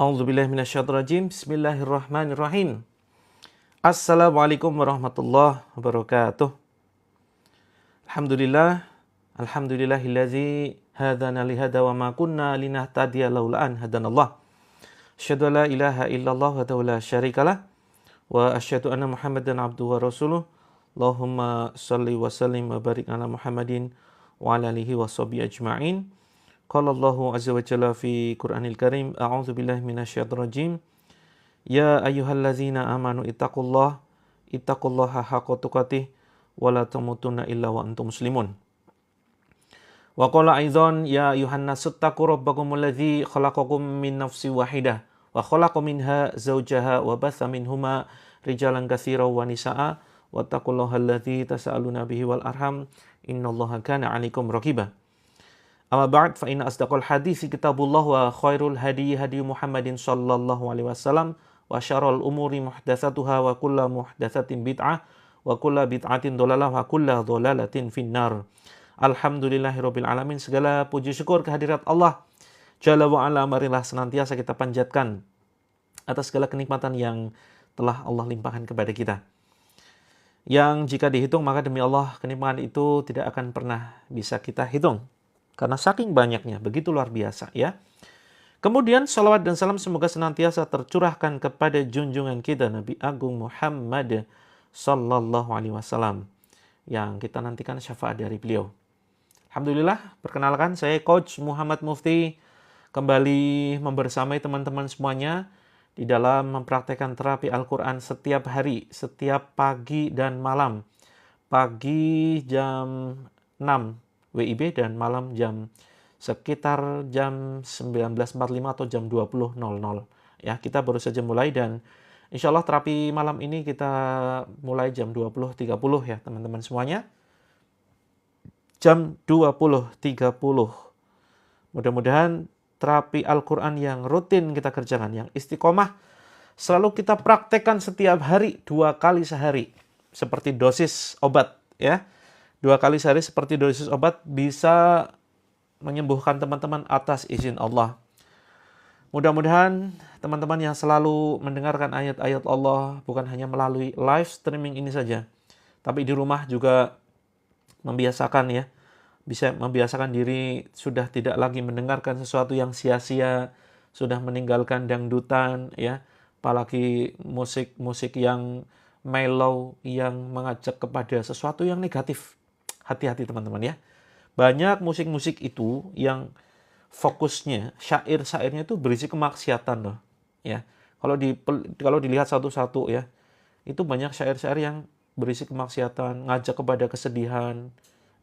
A'udzubillahi minasyaitonirrajim. Bismillahirrahmanirrahim. Assalamualaikum warahmatullahi wabarakatuh. Alhamdulillah. Alhamdulillahillazi hadana lihada wa ma kunna linahtadiya laula an hadanallah. Asyhadu an la ilaha illallah wa la syarikalah wa asyhadu anna Muhammadan abduhu wa rasuluh. Allahumma shalli wa sallim wa barik ala Muhammadin wa ala alihi wa sahbihi ajma'in. Qala Allahu azza wa jalla fi Qur'anil Karim, a'udzu billahi minasyaitonir rajim. Ya ayyuhallazina amanu ittaqullaha haqqa tuqatih wa la tamutunna illa wa antum muslimun. Wa qala aidzan ya ayyuhan nasu taqu rabbakumul ladzi khalaqakum min nafsin wahidah wa khalaqa minha zawjaha wa batha minhuma rijalan katsiran wa nisaa wattaqullaha alladzi tasaaluna bihi wal arham innallaha kana 'alaikum raqiba. Amma ba'd fa inna asdaqal hadits kitabullah wa khairul hadi Muhammadin sallallahu alaihi wasallam wa syarrul umuri muhdatsatuha wa kullu muhdatsatin bid'ah wa kullu bid'atin dhalalah wa kullu dhalalatin finnar. Alhamdulillahirabbil alamin. Segala puji syukur kehadirat Allah Jalla wa ala, marilah senantiasa kita panjatkan atas segala kenikmatan yang telah Allah limpahkan kepada kita. Yang jika dihitung maka demi Allah kenikmatan itu tidak akan pernah bisa kita hitung. Karena saking banyaknya, begitu luar biasa ya. Kemudian salawat dan salam semoga senantiasa tercurahkan kepada junjungan kita Nabi Agung Muhammad sallallahu alaihi wasallam yang kita nantikan syafaat dari beliau. Alhamdulillah, perkenalkan saya Coach Muhammad Mufti kembali membersamai teman-teman semuanya di dalam mempraktekkan terapi Al-Quran setiap hari, setiap pagi dan malam. Pagi jam 6 WIB dan malam sekitar jam 19.45 atau jam 20.00 ya. Kita baru saja mulai dan insya Allah terapi malam ini kita mulai jam 20.30 ya teman-teman semuanya. Jam 20.30. Mudah-mudahan terapi Al-Quran yang rutin kita kerjakan, yang istiqomah, selalu kita praktekkan setiap hari 2 kali sehari. Seperti dosis obat ya. 2 kali sehari seperti dosis obat bisa menyembuhkan teman-teman atas izin Allah. Mudah-mudahan teman-teman yang selalu mendengarkan ayat-ayat Allah bukan hanya melalui live streaming ini saja, tapi di rumah juga membiasakan ya, bisa membiasakan diri sudah tidak lagi mendengarkan sesuatu yang sia-sia, sudah meninggalkan dangdutan ya, apalagi musik-musik yang mellow yang mengajak kepada sesuatu yang negatif. Hati-hati teman-teman ya. Banyak musik-musik itu yang fokusnya, syair-syairnya itu berisi kemaksiatan loh. Ya. Kalau dilihat satu-satu ya, itu banyak syair-syair yang berisi kemaksiatan, ngajak kepada kesedihan,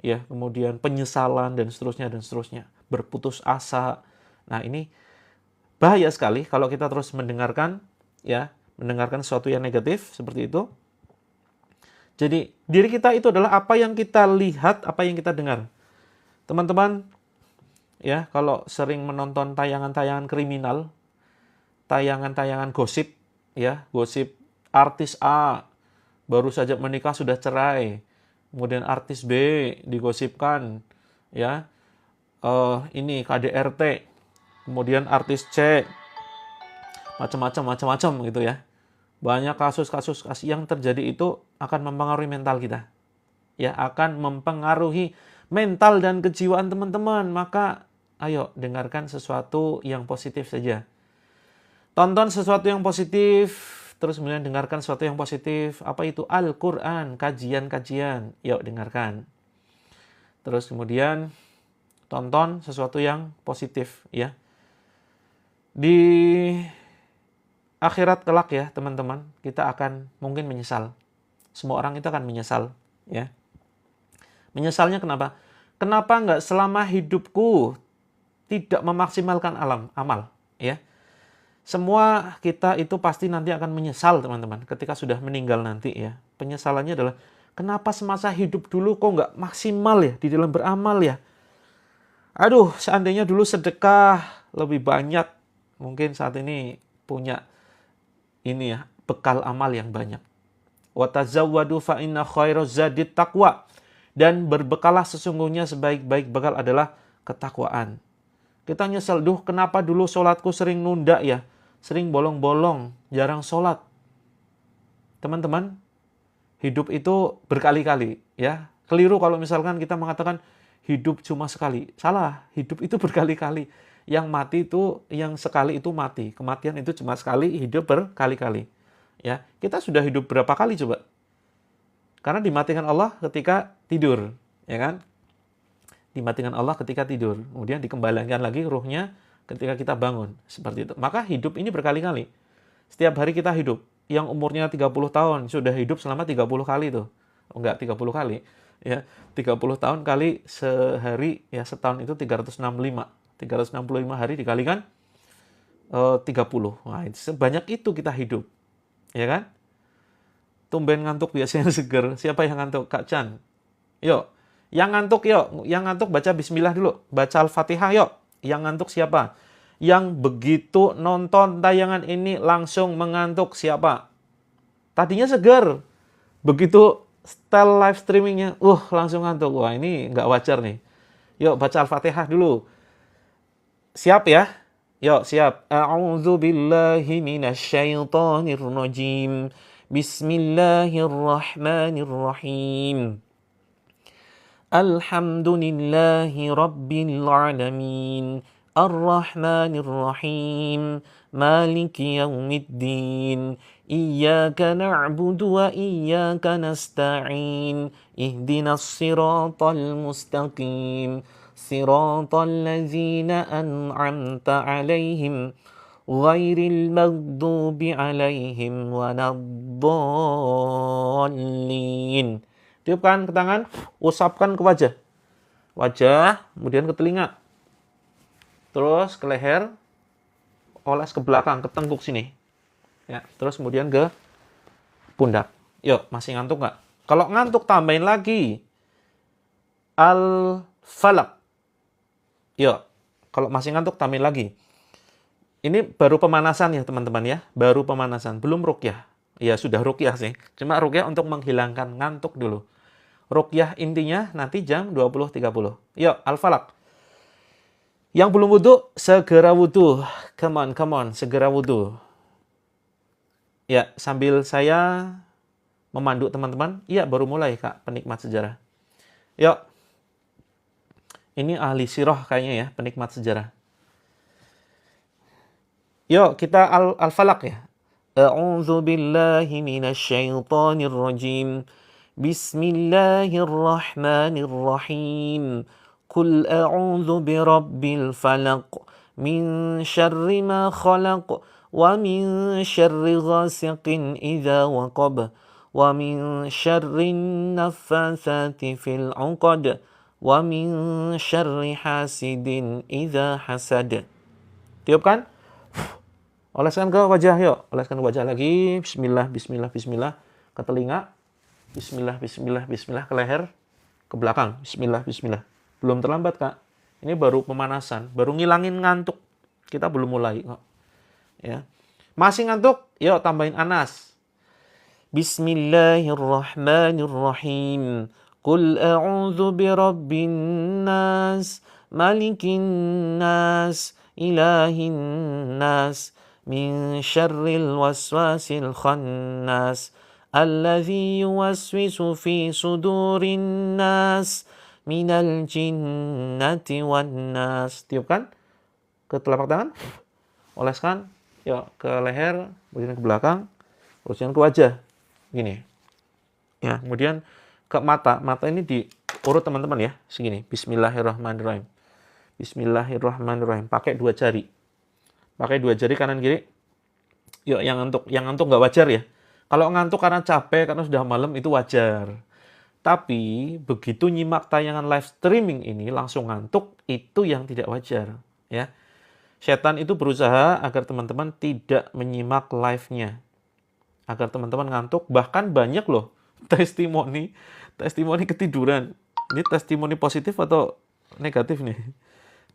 ya, kemudian penyesalan dan seterusnya, berputus asa. Nah, ini bahaya sekali kalau kita terus mendengarkan sesuatu yang negatif seperti itu. Jadi, diri kita itu adalah apa yang kita lihat, apa yang kita dengar. Teman-teman, ya, kalau sering menonton tayangan-tayangan kriminal, tayangan-tayangan gosip, ya, gosip artis A, baru saja menikah sudah cerai, kemudian artis B digosipkan, ya, ini KDRT, kemudian artis C, macam-macam gitu ya. Banyak kasus-kasus yang terjadi itu akan mempengaruhi mental kita. Ya, akan mempengaruhi mental dan kejiwaan teman-teman. Maka ayo dengarkan sesuatu yang positif saja. Tonton sesuatu yang positif, terus kemudian dengarkan sesuatu yang positif. Apa itu? Al-Quran, kajian-kajian. Yuk dengarkan. Terus kemudian tonton sesuatu yang positif ya. Di akhirat kelak ya teman-teman, kita akan mungkin menyesal. Semua orang itu akan menyesal ya. Menyesalnya kenapa? Kenapa nggak selama hidupku tidak memaksimalkan amal ya. Semua kita itu pasti nanti akan menyesal teman-teman ketika sudah meninggal nanti ya. Penyesalannya adalah kenapa semasa hidup dulu kok nggak maksimal ya di dalam beramal ya. Aduh, seandainya dulu sedekah lebih banyak, mungkin saat ini punya ini ya, bekal amal yang banyak. Wa tazawwadu fa inna khairaz zadit taqwa. Dan berbekalah sesungguhnya sebaik-baik bekal adalah ketakwaan. Kita nyesel, kenapa dulu sholatku sering nunda ya? sering bolong-bolong, jarang sholat. Teman-teman, hidup itu berkali-kali, ya. Keliru kalau misalkan kita mengatakan hidup cuma sekali. Salah, hidup itu berkali-kali. Yang mati itu, yang sekali itu mati. Kematian itu cuma sekali, hidup berkali-kali. Ya, kita sudah hidup berapa kali coba? Karena dimatikan Allah ketika tidur, ya kan? Dimatikan Allah ketika tidur. Kemudian dikembalikan lagi ruhnya ketika kita bangun. Seperti itu. Maka hidup ini berkali-kali. Setiap hari kita hidup. Yang umurnya 30 tahun, sudah hidup selama 30 kali tuh. Oh, enggak 30 kali. Ya, 30 tahun kali sehari, ya setahun itu 365. 365 hari dikalikan 30. Wah, sebanyak itu kita hidup. Ya kan? Tumben ngantuk biasanya seger. Siapa yang ngantuk? Kak Chan. Yuk. Yang ngantuk yuk. Yang ngantuk baca bismillah dulu. Baca Al-Fatihah yuk. Yang ngantuk siapa? Yang begitu nonton tayangan ini langsung mengantuk siapa? Tadinya seger. Begitu style live streamingnya, langsung ngantuk. Wah, ini nggak wajar nih. Yuk, baca Al-Fatihah dulu. Siap ya? Yuk, siap. A'udzu billahi minasyaitonir rajim. Bismillahirrahmanirrahim. Alhamdulillahi rabbil alamin. Ar-Rahmanir-Rahim. Maliki yaumiddin. Iyyaka na'budu wa iyyaka nasta'in. Ihdinas siratal mustaqim. Siratal ladzina an'amta 'alaihim ghairil maghdubi 'alaihim waladdallin. Tiupkan ke tangan, usapkan ke wajah. Wajah, kemudian ke telinga. Terus ke leher, oles ke belakang, ke tengkuk sini. Ya, terus kemudian ke pundak. Yuk, masih ngantuk nggak? Kalau ngantuk tambahin lagi. Al-Falaq. Yuk, kalau masih ngantuk tambahin lagi. Ini baru pemanasan ya teman-teman ya. Baru pemanasan, belum ruqyah. Ya sudah ruqyah sih. Cuma ruqyah untuk menghilangkan ngantuk dulu. Ruqyah intinya nanti jam 20.30. Yuk, Al-Falaq. Yang belum wudhu, segera wudhu. Come on, segera wudhu. Ya, sambil saya memandu teman-teman. Iya, baru mulai Kak, penikmat sejarah. Yuk. Ini ahli sirah kayaknya ya, penikmat sejarah. Yuk, kita Al-Falaq ya. A'udzu billahi minasyaitonir rajim. Bismillahirrahmanirrahim. Qul a'udzu birabbil falaq min syarri ma khalaq wa min syarri ghasiqin idza waqab wa min syarri naffatsati fil 'uqad wa min syarri hasidin idza hasad. Tiupkan. Oleskan ke wajah yuk. Oleskan ke wajah lagi. Bismillah, bismillah, bismillah. Ke telinga. Bismillah, bismillah, bismillah. Ke leher. Ke belakang. Bismillah, bismillah. Belum terlambat, Kak. Ini baru pemanasan. Baru ngilangin ngantuk. Kita belum mulai kok. Ya. Masih ngantuk? Yuk tambahin Anas. Bismillahirrahmanirrahim. Qul a'udzu birabbin nas, malikin nas, ilahin nas, min syarril waswasil khannas, alladzi yuwaswisu fi sudurin nas, minal jinnati wan nas. Tiupkan ke telapak tangan. Oleskan. Yuk ke leher, kemudian ke belakang, kemudian ke wajah. Gini. Ya, kemudian ke mata. Mata ini diurut teman-teman ya, segini. Bismillahirrahmanirrahim. Bismillahirrahmanirrahim. Pakai 2 jari. Pakai 2 jari kanan kiri. Yuk, yang ngantuk nggak wajar ya. Kalau ngantuk karena capek, karena sudah malam itu wajar. Tapi begitu nyimak tayangan live streaming ini langsung ngantuk, itu yang tidak wajar, ya. Setan itu berusaha agar teman-teman tidak menyimak live-nya. Agar teman-teman ngantuk, bahkan banyak loh testimoni ketiduran. Ini testimoni positif atau negatif nih?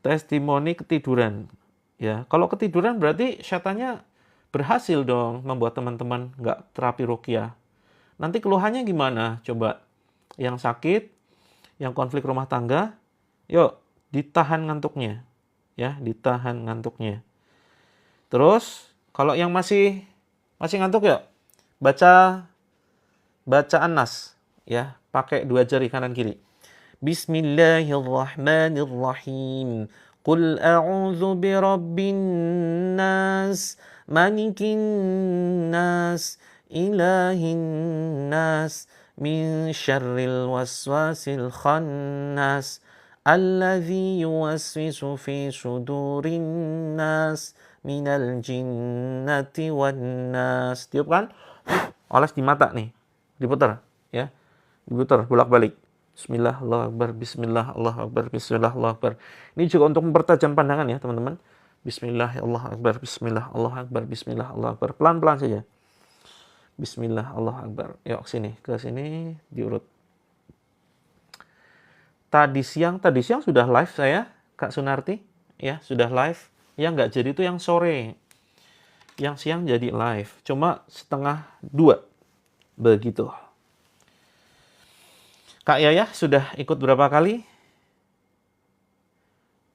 Testimoni ketiduran. Ya, kalau ketiduran berarti setannya berhasil dong membuat teman-teman nggak terapi ruqyah. Nanti keluhannya gimana? Coba. Yang sakit, yang konflik rumah tangga, yuk ditahan ngantuknya. Ya, ditahan ngantuknya. Terus Kalau yang masih ngantuk ya, baca An-Nas ya, pakai dua jari kanan kiri. Bismillahirrahmanirrahim. Qul a'udzu birabbin nas, malikin nas, ilahin nas, min syarril waswasil khannas, alladzi yuwaswisu fi sudurin nas, minal jinnati wan nas. Tiup kan? Oles di mata nih. Diputar ya. Diputar bolak-balik. Bismillah, Allahu Akbar, Bismillah, Allahu Akbar, Bismillah, Allahu Akbar. Ini juga untuk mempertajam pandangan ya teman-teman. Bismillah, Allahu Akbar, Bismillah, Allahu Akbar, Bismillah, Allahu Akbar. Pelan-pelan saja. Bismillah, Allahu Akbar. Yuk sini, ke sini diurut. Tadi siang sudah live saya, Kak Sunarti. Ya, sudah live. Yang nggak jadi itu yang sore. Yang siang jadi live. Cuma 1:30. Begitu. Kak Yaya sudah ikut berapa kali?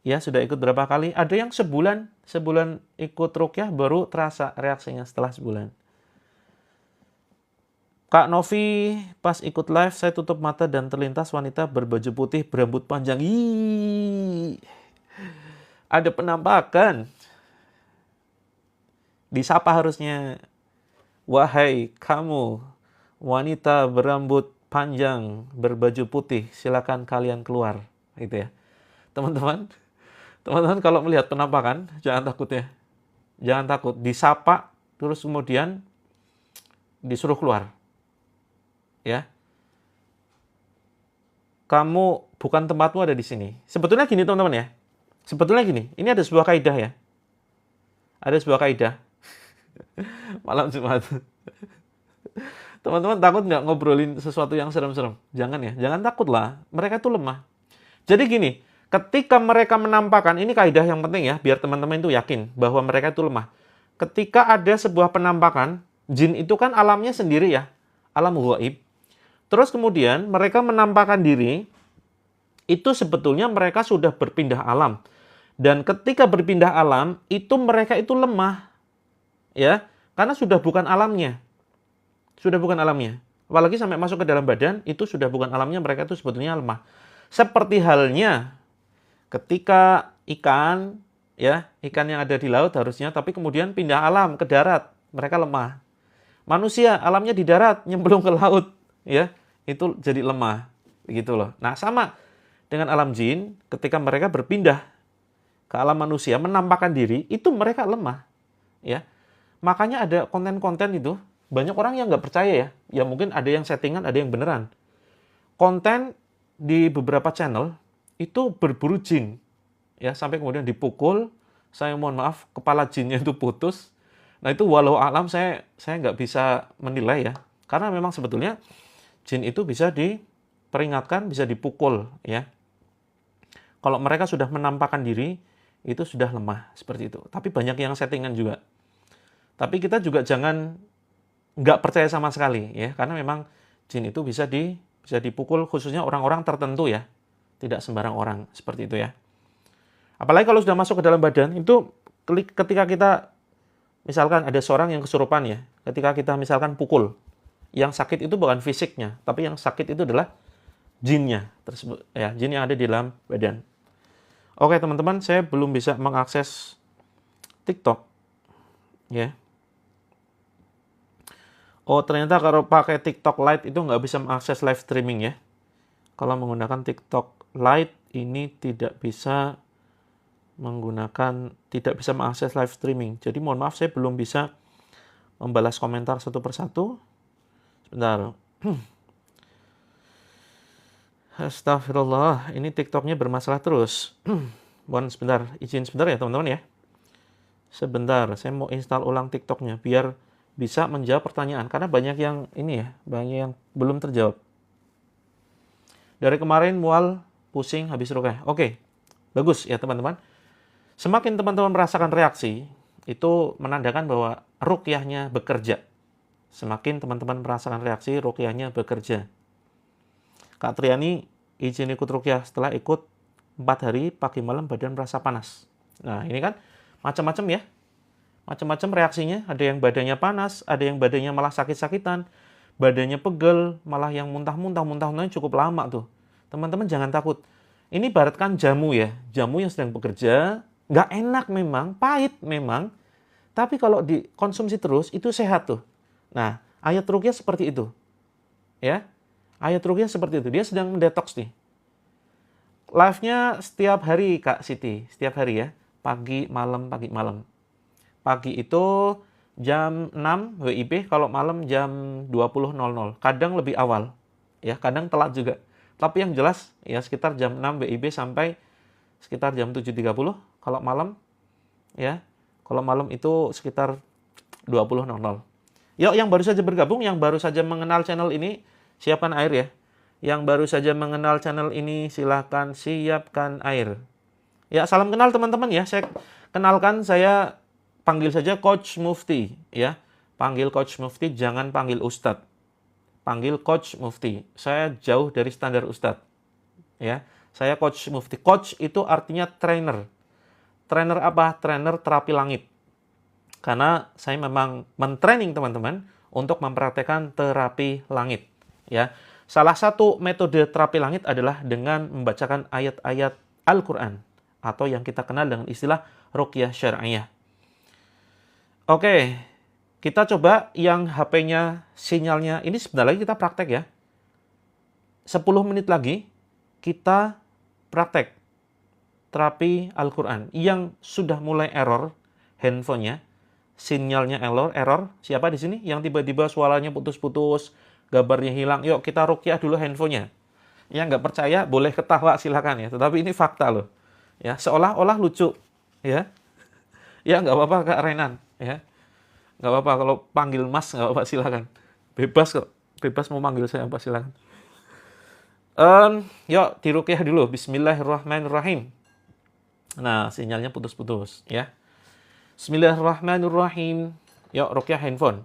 Ya, sudah ikut berapa kali? Ada yang sebulan ikut rukyah baru terasa reaksinya setelah sebulan. Kak Novi, pas ikut live saya tutup mata dan terlintas wanita berbaju putih berambut panjang. Ih, ada penampakan. Disapa harusnya. Wahai kamu, wanita berambut panjang, berbaju putih, silakan kalian keluar, gitu ya. Teman-teman kalau melihat penampakan, jangan takut ya. Jangan takut, disapa, terus kemudian disuruh keluar. Ya. Kamu, bukan tempatmu ada di sini. Sebetulnya gini teman-teman ya. Sebetulnya gini, ini ada sebuah kaidah ya. Ada sebuah kaidah. Malam Jumat. Teman-teman takut nggak ngobrolin sesuatu yang serem-serem? Jangan ya, jangan takut lah. Mereka tuh lemah. Jadi gini, ketika mereka menampakkan, ini kaidah yang penting ya, biar teman-teman itu yakin bahwa mereka itu lemah. Ketika ada sebuah penampakan, jin itu kan alamnya sendiri ya, alam ghaib. Terus kemudian mereka menampakkan diri, itu sebetulnya mereka sudah berpindah alam. Dan ketika berpindah alam, itu mereka itu lemah. Ya, karena sudah bukan alamnya. Sudah bukan alamnya. Apalagi sampai masuk ke dalam badan, itu sudah bukan alamnya, mereka itu sebetulnya lemah. Seperti halnya ketika ikan, ya, ikan yang ada di laut harusnya, tapi kemudian pindah alam ke darat, mereka lemah. Manusia, alamnya di darat, nyemplung ke laut, ya, itu jadi lemah. Begitu loh. Nah, sama dengan alam jin, ketika mereka berpindah ke alam manusia, menampakkan diri, itu mereka lemah. Ya, makanya ada konten-konten itu, banyak orang yang nggak percaya ya. Ya mungkin ada yang settingan, ada yang beneran. Konten di beberapa channel itu berburu jin. Ya, sampai kemudian dipukul, saya mohon maaf, kepala jinnya itu putus. Nah itu walau alam saya nggak bisa menilai ya. Karena memang sebetulnya jin itu bisa diperingatkan, bisa dipukul ya. Kalau mereka sudah menampakkan diri, itu sudah lemah seperti itu. Tapi banyak yang settingan juga. Tapi kita juga jangan nggak percaya sama sekali ya, karena memang jin itu bisa dipukul, khususnya orang-orang tertentu ya, tidak sembarang orang seperti itu ya. Apalagi kalau sudah masuk ke dalam badan, itu ketika kita misalkan ada seorang yang kesurupan ya, ketika kita misalkan pukul, yang sakit itu bukan fisiknya, tapi yang sakit itu adalah jinnya tersebut ya, jin yang ada di dalam badan. Oke teman-teman, saya belum bisa mengakses TikTok ya. Oh, ternyata kalau pakai TikTok Lite itu nggak bisa mengakses live streaming ya. Kalau menggunakan TikTok Lite ini tidak bisa mengakses live streaming. Jadi mohon maaf saya belum bisa membalas komentar satu persatu. Sebentar. Astagfirullah, ini TikToknya bermasalah terus. Mohon sebentar, izin sebentar ya teman-teman ya. Sebentar, saya mau install ulang TikToknya biar bisa menjawab pertanyaan, karena banyak yang ini ya, banyak yang belum terjawab. Dari kemarin mual, pusing, habis rukyah. Oke, bagus ya teman-teman. Semakin teman-teman merasakan reaksi, itu menandakan bahwa rukyahnya bekerja. Semakin teman-teman merasakan reaksi, rukyahnya bekerja. Kak Triani izin ikut rukyah setelah ikut 4 hari, pagi malam badan merasa panas. Nah ini kan macam-macam ya. macam-macam reaksinya. Ada yang badannya panas, ada yang badannya malah sakit-sakitan, badannya pegel, malah yang muntah-muntah cukup lama tuh. Teman-teman jangan takut. Ini ibaratkan jamu ya, jamu yang sedang bekerja, nggak enak memang, pahit memang, tapi kalau dikonsumsi terus itu sehat tuh. Nah, ayat ruqyah seperti itu. Ya. Ayat ruqyah seperti itu. Dia sedang mendetoks nih. Live-nya setiap hari Kak Siti, setiap hari ya. Pagi, malam, pagi, malam. Pagi itu jam 6 WIB, kalau malam jam 20.00. Kadang lebih awal. Ya, kadang telat juga. Tapi yang jelas ya sekitar jam 6 WIB sampai sekitar jam 7.30 kalau malam ya. Kalau malam itu sekitar 20.00. Yuk, yang baru saja bergabung, yang baru saja mengenal channel ini, siapkan air ya. Yang baru saja mengenal channel ini, silahkan siapkan air. Ya, salam kenal teman-teman ya. Saya kenalkan, saya panggil saja Coach Mufti ya. Panggil Coach Mufti, jangan panggil Ustadz. Panggil Coach Mufti. Saya jauh dari standar Ustadz. Ya, saya Coach Mufti. Coach itu artinya trainer. Trainer apa? Trainer terapi langit. Karena saya memang mentraining teman-teman untuk mempraktekkan terapi langit. Ya, salah satu metode terapi langit adalah dengan membacakan ayat-ayat Al-Quran atau yang kita kenal dengan istilah ruqyah syar'iyah. Oke, kita coba yang HP-nya sinyalnya, ini sebentar lagi kita praktek ya. 10 menit lagi kita praktek terapi Al-Quran yang sudah mulai error handphonenya, sinyalnya error. Siapa di sini yang tiba-tiba suaranya putus-putus, gambarnya hilang? Yuk kita ruqyah dulu handphonenya. Yang nggak percaya boleh ketawa silakan ya. Tetapi ini fakta loh. Ya, seolah-olah lucu. Ya, ya nggak apa-apa Kak Renan. Ya, nggak apa-apa kalau panggil Mas nggak apa-apa silakan. Bebas kok. Bebas mau manggil saya apa silakan. Yuk diruqyah dulu. Bismillahirrahmanirrahim. Nah, sinyalnya putus-putus ya. Bismillahirrahmanirrahim. Yuk ruqyah handphone.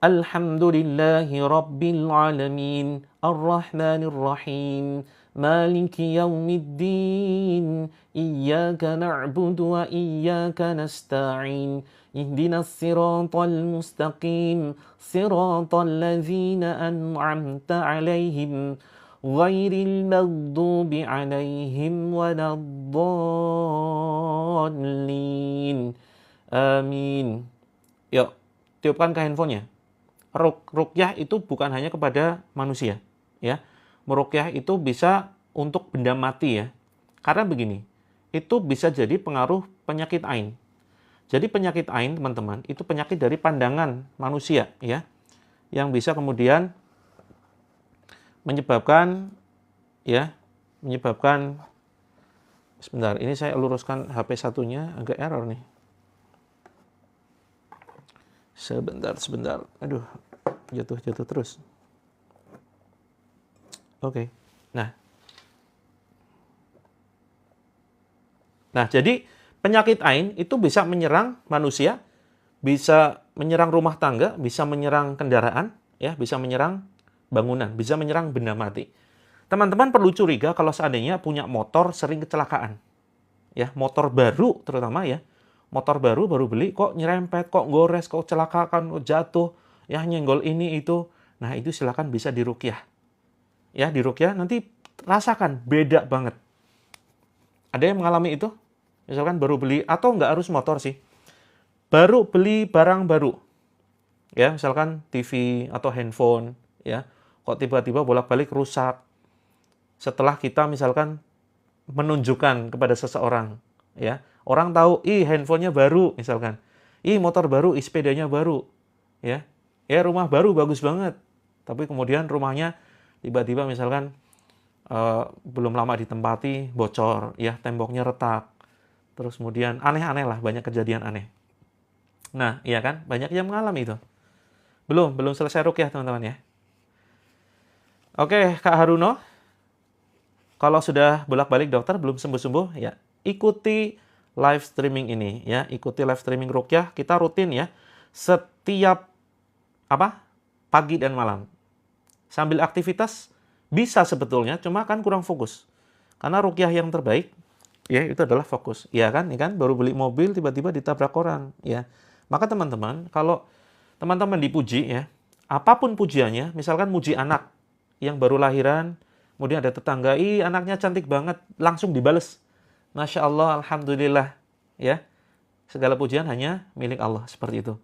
Alhamdulillahi Rabbil Alamin Ar-Rahmanir-Rahim Maliki Yawmiddin Iyyaka na'budu wa iyyaka nasta'in Ihdinas siratal mustaqim Siratal ladzina an'amta 'alaihim Ghairil maghdubi 'alaihim waladdallin. Amin. Yuk, tiupkan ke handphonenya. Ruqyah itu bukan hanya kepada manusia, ya. Meruqyah itu bisa untuk benda mati ya. Karena begini, itu bisa jadi pengaruh penyakit ain. Jadi penyakit ain, teman-teman, itu penyakit dari pandangan manusia, ya. Yang bisa kemudian menyebabkan sebentar, ini saya luruskan HP satunya, agak error nih. Sebentar. Aduh, jatuh terus. Oke. Nah, jadi penyakit ain itu bisa menyerang manusia, bisa menyerang rumah tangga, bisa menyerang kendaraan, ya, bisa menyerang bangunan, bisa menyerang benda mati. Teman-teman perlu curiga kalau seandainya punya motor sering kecelakaan. Ya, motor baru terutama ya. Motor baru beli, kok nyerempet, kok gores, kok celakakan, kok jatuh, ya nyenggol ini itu. Nah, itu silakan bisa diruqyah. Ya, diruqyah nanti rasakan beda banget. Ada yang mengalami itu? Misalkan baru beli, atau nggak harus motor sih. Baru beli barang baru. Ya, misalkan TV atau handphone, ya. Kok tiba-tiba bolak-balik rusak. Setelah kita misalkan menunjukkan kepada seseorang, ya. Orang tahu, handphonenya baru misalkan. Motor baru, sepedanya baru. Ya. Rumah baru bagus banget. Tapi kemudian rumahnya tiba-tiba misalkan belum lama ditempati, bocor, ya, temboknya retak. Terus kemudian aneh-aneh lah, banyak kejadian aneh. Nah, iya kan? Banyak yang mengalami itu. Belum selesai ruqyah, teman-teman ya. Oke, Kak Haruno. Kalau sudah bolak-balik dokter belum sembuh-sembuh, ya, ikuti live streaming ini ya, ikuti live streaming ruqyah. Kita rutin ya, setiap pagi dan malam. Sambil aktivitas bisa sebetulnya, cuma kan kurang fokus. Karena ruqyah yang terbaik ya itu adalah fokus. Ya kan, baru beli mobil tiba-tiba ditabrak orang, ya. Maka teman-teman, kalau teman-teman dipuji ya, apapun pujiannya, misalkan muji anak yang baru lahiran, kemudian ada tetangga, ih anaknya cantik banget, langsung dibales. Masya Allah, Alhamdulillah. Ya, segala pujian hanya milik Allah, seperti itu.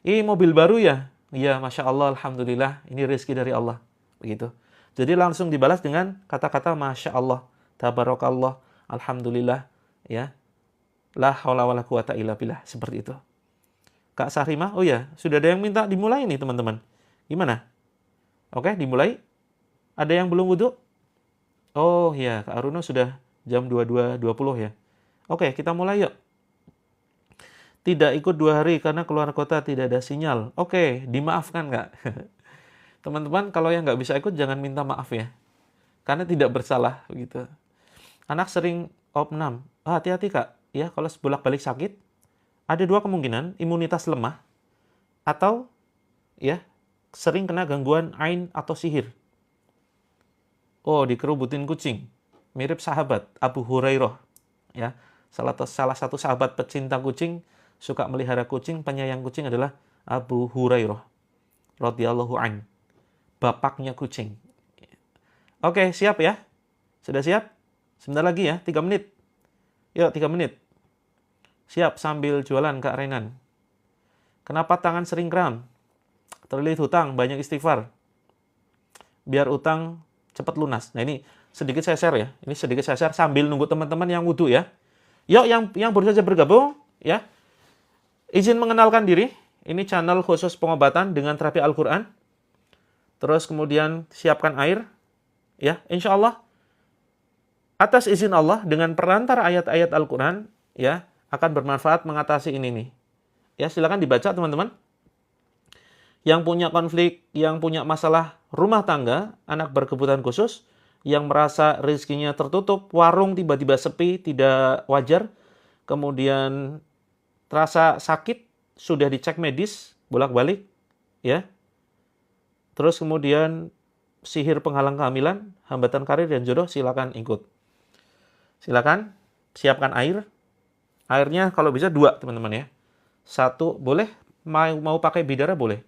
Ih mobil baru ya? Iya, Masya Allah, Alhamdulillah, ini rezeki dari Allah. Begitu. Jadi langsung dibalas dengan kata-kata Masya Allah, Tabarakallah, Alhamdulillah, ya. La haula wala quwata illa billah, seperti itu. Kak Sahrimah, oh ya, sudah ada yang minta dimulai nih teman-teman. Gimana? Oke, dimulai. Ada yang belum wudhu? Oh ya, Kak Aruno sudah jam 22.20 ya. Oke, kita mulai yuk. Tidak ikut 2 hari karena keluar kota tidak ada sinyal. Oke, dimaafkan Kak. Teman-teman, kalau yang nggak bisa ikut jangan minta maaf ya. Karena tidak bersalah begitu. Anak sering opnam. Hati-hati Kak, ya kalau bolak-balik sakit, ada 2 kemungkinan, imunitas lemah atau ya sering kena gangguan ain atau sihir. Oh, dikerubutin kucing. Mirip sahabat Abu Hurairah, ya. Salah satu sahabat pecinta kucing, suka melihara kucing, penyayang kucing adalah Abu Hurairah radhiyallahu an. Bapaknya kucing. Oke, siap ya? Sudah siap? Sebentar lagi ya, 3 menit. Yuk, 3 menit. Siap sambil jualan Kak Renan. Kenapa tangan sering kram? Terlilit hutang, banyak istighfar. Biar utang cepat lunas. Nah ini sedikit saya share ya. Ini sedikit saya share sambil nunggu teman-teman yang wudhu ya. Yuk yang baru saja bergabung ya. Izin mengenalkan diri. Ini channel khusus pengobatan dengan terapi Al-Quran. Terus kemudian siapkan air. Ya, insya Allah. Atas izin Allah dengan perantara ayat-ayat Al-Quran ya akan bermanfaat mengatasi ini nih. Ya silakan dibaca teman-teman. Yang punya konflik, yang punya masalah rumah tangga, anak berkebutuhan khusus, yang merasa rezekinya tertutup, warung tiba-tiba sepi, tidak wajar, kemudian terasa sakit, sudah dicek medis, bolak-balik, ya. Terus kemudian sihir penghalang kehamilan, hambatan karir dan jodoh, silakan ikut. Silakan siapkan air. Airnya kalau bisa 2 teman-teman ya. 1 boleh, mau pakai bidara boleh.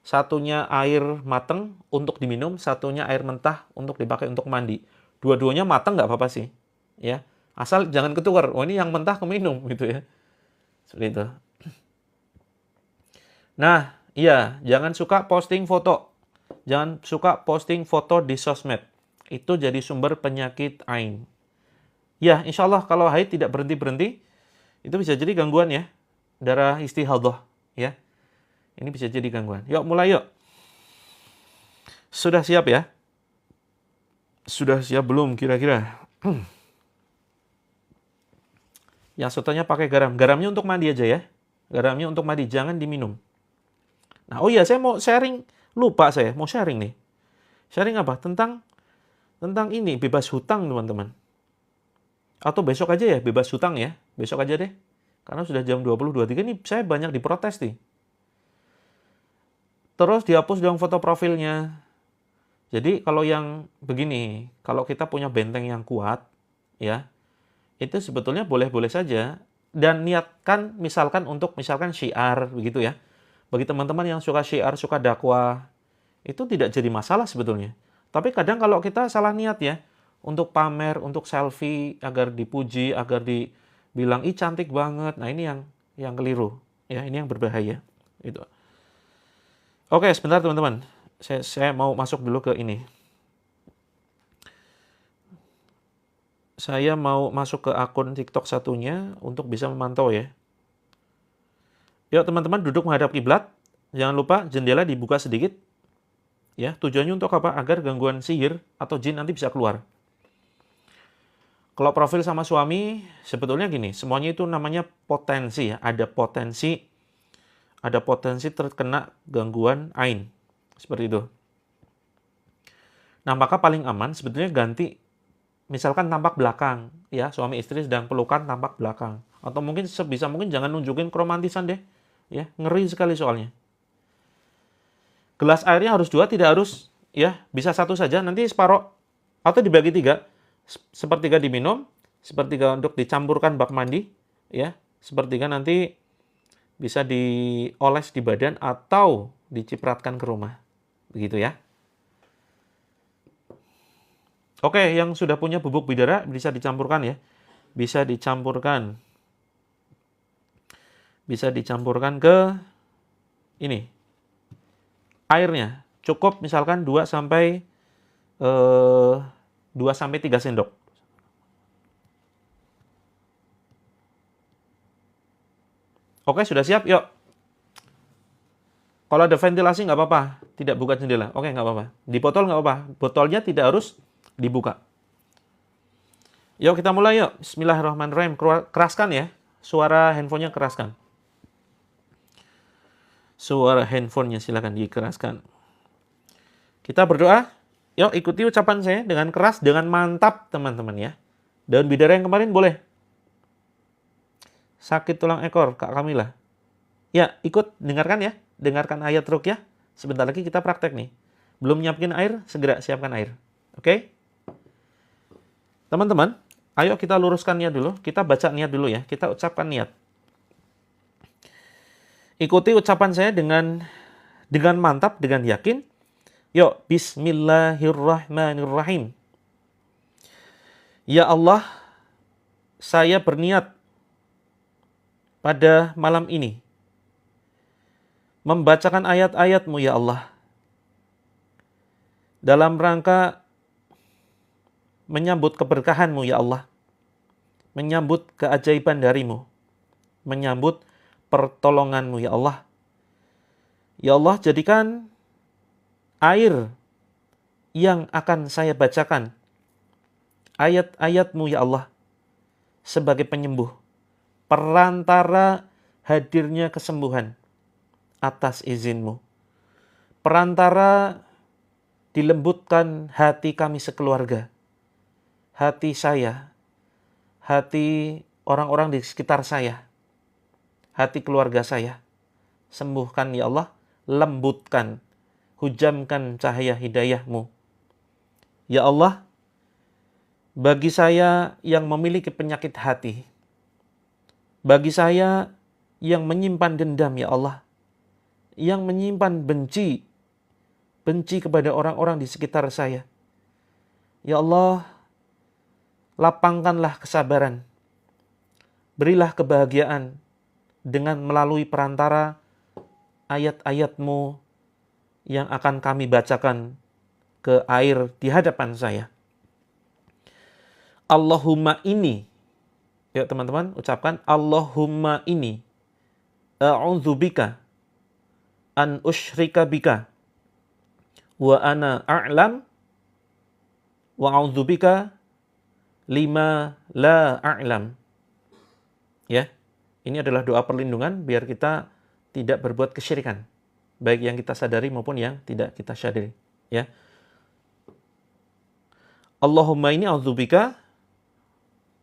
Satunya air mateng untuk diminum, satunya air mentah untuk dipakai untuk mandi. Dua-duanya mateng nggak apa-apa sih, ya. Asal jangan ketukar. Oh ini yang mentah keminum gitu ya. Seperti itu. Nah, iya, jangan suka posting foto. Jangan suka posting foto di sosmed. Itu jadi sumber penyakit ain. Ya, insya Allah kalau haid tidak berhenti-berhenti, itu bisa jadi gangguan ya. Darah istihadah, ya. Ini bisa jadi gangguan. Yuk, mulai yuk. Sudah siap ya? Sudah siap belum kira-kira? Yang sotonya pakai garam. Garamnya untuk mandi aja ya. Garamnya untuk mandi, jangan diminum. Nah, oh iya, saya mau sharing. Lupa saya, mau sharing nih. Sharing apa? Tentang ini, bebas hutang teman-teman. Atau besok aja ya, bebas hutang ya. Besok aja deh. Karena sudah jam 20.23 nih, saya banyak diprotes nih. Terus dihapus dong foto profilnya. Jadi kalau yang begini, kalau kita punya benteng yang kuat, ya, itu sebetulnya boleh-boleh saja. Dan niatkan misalkan untuk syiar, begitu ya. Bagi teman-teman yang suka syiar, suka dakwah, itu tidak jadi masalah sebetulnya. Tapi kadang kalau kita salah niat ya, untuk pamer, untuk selfie, agar dipuji, agar dibilang, ih cantik banget. Nah ini yang keliru, ya, ini yang berbahaya. Itu. Oke, sebentar teman-teman. Saya mau masuk dulu ke ini. Saya mau masuk ke akun TikTok satunya untuk bisa memantau ya. Yuk teman-teman duduk menghadap kiblat. Jangan lupa jendela dibuka sedikit. Ya, tujuannya untuk apa? Agar gangguan sihir atau jin nanti bisa keluar. Kalau profil sama suami, sebetulnya gini, semuanya itu namanya potensi ya. Ada potensi terkena gangguan ain. Seperti itu. Nah, maka paling aman sebetulnya ganti, misalkan tampak belakang. Ya, suami istri sedang pelukan tampak belakang. Atau mungkin sebisa mungkin jangan nunjukin keromantisan deh. Ya, ngeri sekali soalnya. Gelas airnya harus 2, tidak harus, ya, bisa 1 saja. Nanti separuh, atau dibagi 3. Sepertiga diminum, sepertiga untuk dicampurkan bak mandi. Ya, sepertiga nanti bisa dioles di badan atau dicipratkan ke rumah. Begitu ya. Oke, yang sudah punya bubuk bidara bisa dicampurkan ya. Bisa dicampurkan. Bisa dicampurkan ke ini. Airnya. Cukup misalkan 2 sampai 3 sendok. Oke, sudah siap? Yuk. Kalau ada ventilasi nggak apa-apa. Tidak buka jendela. Oke, nggak apa-apa. Di botol nggak apa-apa. Botolnya tidak harus dibuka. Yuk, kita mulai yuk. Bismillahirrahmanirrahim. Keraskan ya. Suara handphonenya keraskan. Suara handphonenya silakan dikeraskan. Kita berdoa. Yuk, ikuti ucapan saya dengan keras, dengan mantap, teman-teman ya. Daun bidara yang kemarin boleh. Sakit tulang ekor, Kak Kamila. Ya, ikut, dengarkan ya. Dengarkan ayat ruqyah. Sebentar lagi kita praktek nih. Belum nyiapin air, segera siapkan air. Oke? Teman-teman, ayo kita luruskan niat dulu. Kita baca niat dulu ya. Kita ucapkan niat. Ikuti ucapan saya dengan mantap, dengan yakin. Yuk, bismillahirrahmanirrahim. Ya Allah, saya berniat pada malam ini membacakan ayat-ayat-Mu ya Allah dalam rangka menyambut keberkahan-Mu ya Allah, menyambut keajaiban dari-Mu, menyambut pertolongan-Mu ya Allah. Ya Allah, jadikan air yang akan saya bacakan, ayat-ayat-Mu ya Allah, sebagai penyembuh, perantara hadirnya kesembuhan atas izin-Mu. Perantara dilembutkan hati kami sekeluarga. Hati saya, hati orang-orang di sekitar saya, hati keluarga saya. Sembuhkan ya Allah, lembutkan, hujamkan cahaya hidayah-Mu. Ya Allah, bagi saya yang memiliki penyakit hati, bagi saya yang menyimpan dendam ya Allah, yang menyimpan benci kepada orang-orang di sekitar saya. Ya Allah, lapangkanlah kesabaran, berilah kebahagiaan dengan melalui perantara ayat-ayat-Mu yang akan kami bacakan ke air di hadapan saya. Allahumma ini, yuk teman-teman ucapkan, Allahumma ini a'udzubika an usyrika bika wa ana a'lam wa a'udzubika lima la a'lam. Ya, ini adalah doa perlindungan biar kita tidak berbuat kesyirikan, baik yang kita sadari maupun yang tidak kita sadari. Ya, Allahumma ini a'udzubika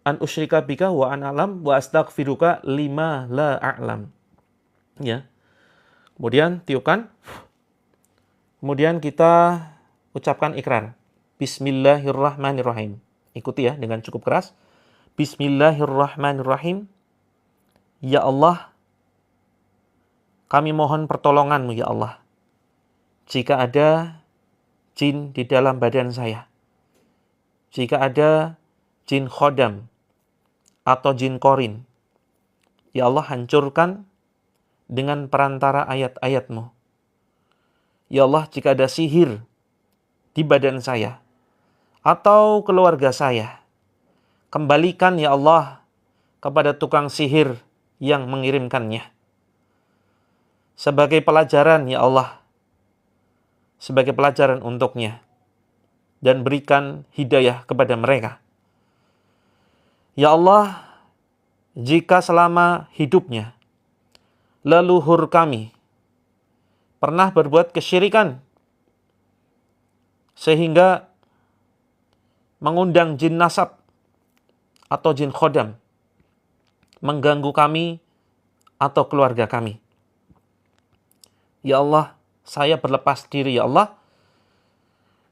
an usyrika bika wa an a'lam wa astaghfiruka lima la a'lam. Ya. Kemudian tiupkan. Kemudian kita ucapkan ikrar. Bismillahirrahmanirrahim. Ikuti ya dengan cukup keras. Bismillahirrahmanirrahim. Ya Allah, kami mohon pertolongan-Mu ya Allah. Jika ada jin di dalam badan saya, jika ada jin khodam atau jin korin, ya Allah hancurkan dengan perantara ayat-ayat-Mu. Ya Allah, jika ada sihir di badan saya atau keluarga saya, kembalikan ya Allah kepada tukang sihir yang mengirimkannya. Sebagai pelajaran ya Allah, sebagai pelajaran untuknya, dan berikan hidayah kepada mereka. Ya Allah, jika selama hidupnya leluhur kami pernah berbuat kesyirikan sehingga mengundang jin nasab atau jin khodam mengganggu kami atau keluarga kami, ya Allah, saya berlepas diri ya Allah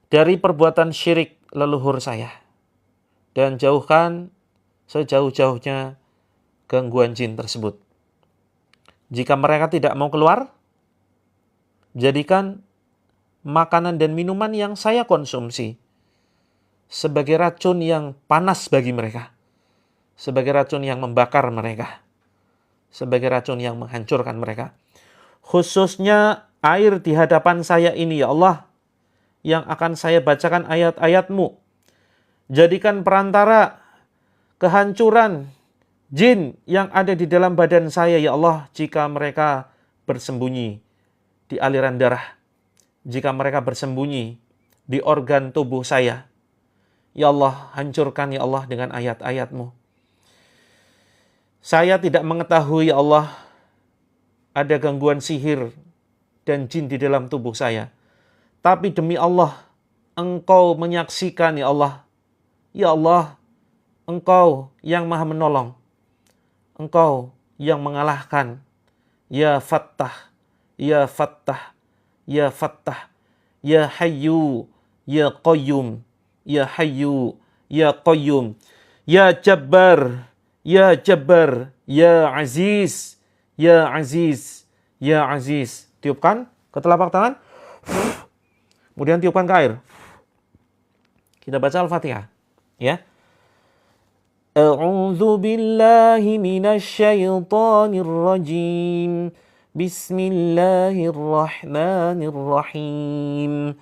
dari perbuatan syirik leluhur saya, dan jauhkan sejauh-jauhnya gangguan jin tersebut. Jika mereka tidak mau keluar, jadikan makanan dan minuman yang saya konsumsi sebagai racun yang panas bagi mereka, sebagai racun yang membakar mereka, sebagai racun yang menghancurkan mereka. Khususnya air di hadapan saya ini, ya Allah, yang akan saya bacakan ayat-ayat-Mu. Jadikan perantara kehancuran jin yang ada di dalam badan saya, ya Allah, jika mereka bersembunyi di aliran darah, jika mereka bersembunyi di organ tubuh saya. Ya Allah, hancurkan ya Allah dengan ayat-ayat-Mu. Saya tidak mengetahui, ya Allah, ada gangguan sihir dan jin di dalam tubuh saya. Tapi demi Allah, Engkau menyaksikan, ya Allah. Ya Allah, Engkau yang maha menolong. Engkau yang mengalahkan. Ya Fattah, Ya Fattah, Ya Fattah, Ya Hayyu, Ya Qayyum, Ya Hayyu, Ya Qayyum, Ya Jabbar, Ya Jabbar, Ya Aziz, Ya Aziz, Ya Aziz. Tiupkan ke telapak tangan. Kemudian tiupkan ke air. Kita baca Al-Fatihah. Ya. A'udzu billahi minasy syaithanir rajim. Bismillahirrahmanirrahim.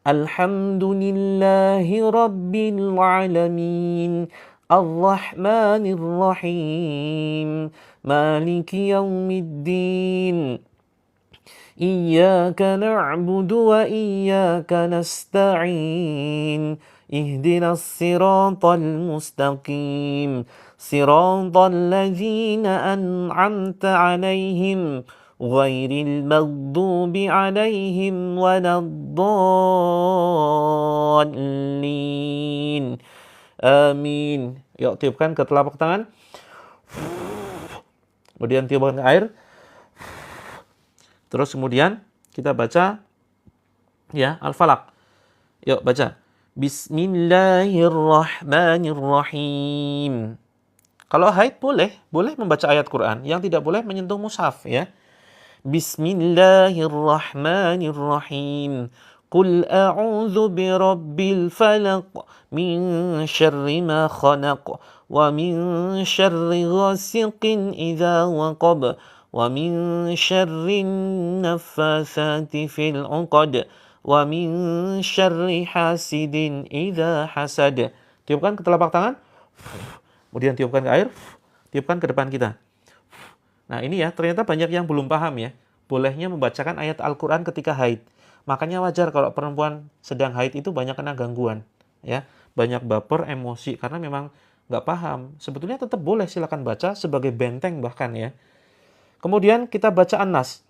Alhamdulillahi rabbil alamin. Ar-Rahmanir Rahim. Maliki yaumiddin. Iyyaka na'budu wa iyyaka nasta'in. Ihdinas siratal mustaqim. Siratal ladzina an'amta 'alaihim ghairil maghdubi 'alaihim waladdallin. Amin. Yuk tiupkan ke telapak tangan. Kemudian tiupkan ke air. Terus kemudian kita baca ya Al-Falaq. Yuk baca. Bismillahirrahmanirrahim. Kalau haid boleh membaca ayat Quran, yang tidak boleh menyentuh mushaf ya. Bismillahirrahmanirrahim. Qul a'udzu birabbil falaq min syarri ma khalaq wa min syarri ghasiqin idza waqab wa min syarri naffatsati fil 'uqad wa min syarri hasidin idza hasad. Tiupkan ke telapak tangan. Kemudian tiupkan ke air. Tiupkan ke depan kita. Nah, ini ya, ternyata banyak yang belum paham ya. Bolehnya membacakan ayat Al-Qur'an ketika haid. Makanya wajar kalau perempuan sedang haid itu banyak kena gangguan, ya. Banyak baper, emosi karena memang nggak paham. Sebetulnya tetap boleh, silakan baca sebagai benteng bahkan ya. Kemudian kita baca An-Nas.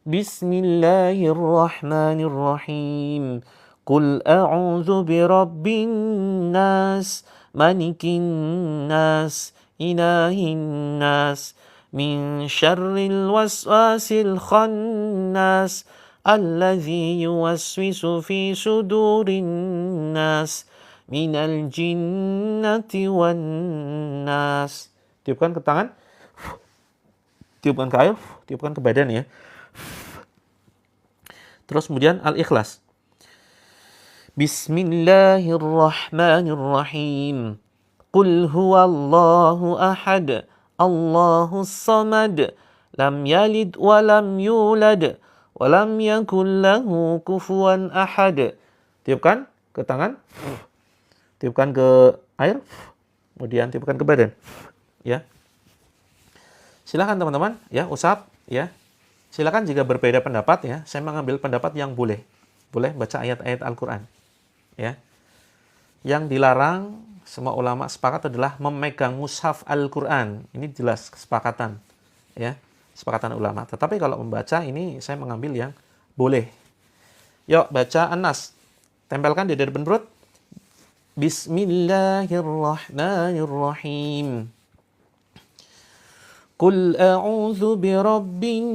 Bismillahirrahmanirrahim. Qul a'udzu birabbin nas, malikin nas, ilahin nas, min syarril waswasil khannas, alladzi yuwaswisu fi sudurin nas, minal jinnati wan nas. Tiupkan ke tangan. Tiupkan ke air, tiupkan ke badan ya. Terus kemudian Al-Ikhlas. Bismillahirrahmanirrahim. Qul huwallahu ahad, Allahus samad, lam yalid wa lam yulad, wa lam yakul lahu kufuwan ahad. Tiupkan ke tangan. Tiupkan ke air. Kemudian tiupkan ke badan. Ya. Silakan teman-teman, ya, Ustaz, ya. Silakan jika berbeda pendapat ya, saya mengambil pendapat yang boleh baca ayat-ayat Al-Qur'an. Ya. Yang dilarang semua ulama sepakat adalah memegang mushaf Al-Qur'an. Ini jelas kesepakatan, ya. Kesepakatan ulama. Tetapi kalau membaca ini saya mengambil yang boleh. Yuk baca An-Nas. Tempelkan di depan perut. Bismillahirrahmanirrahim. Qul a'udzu birabbin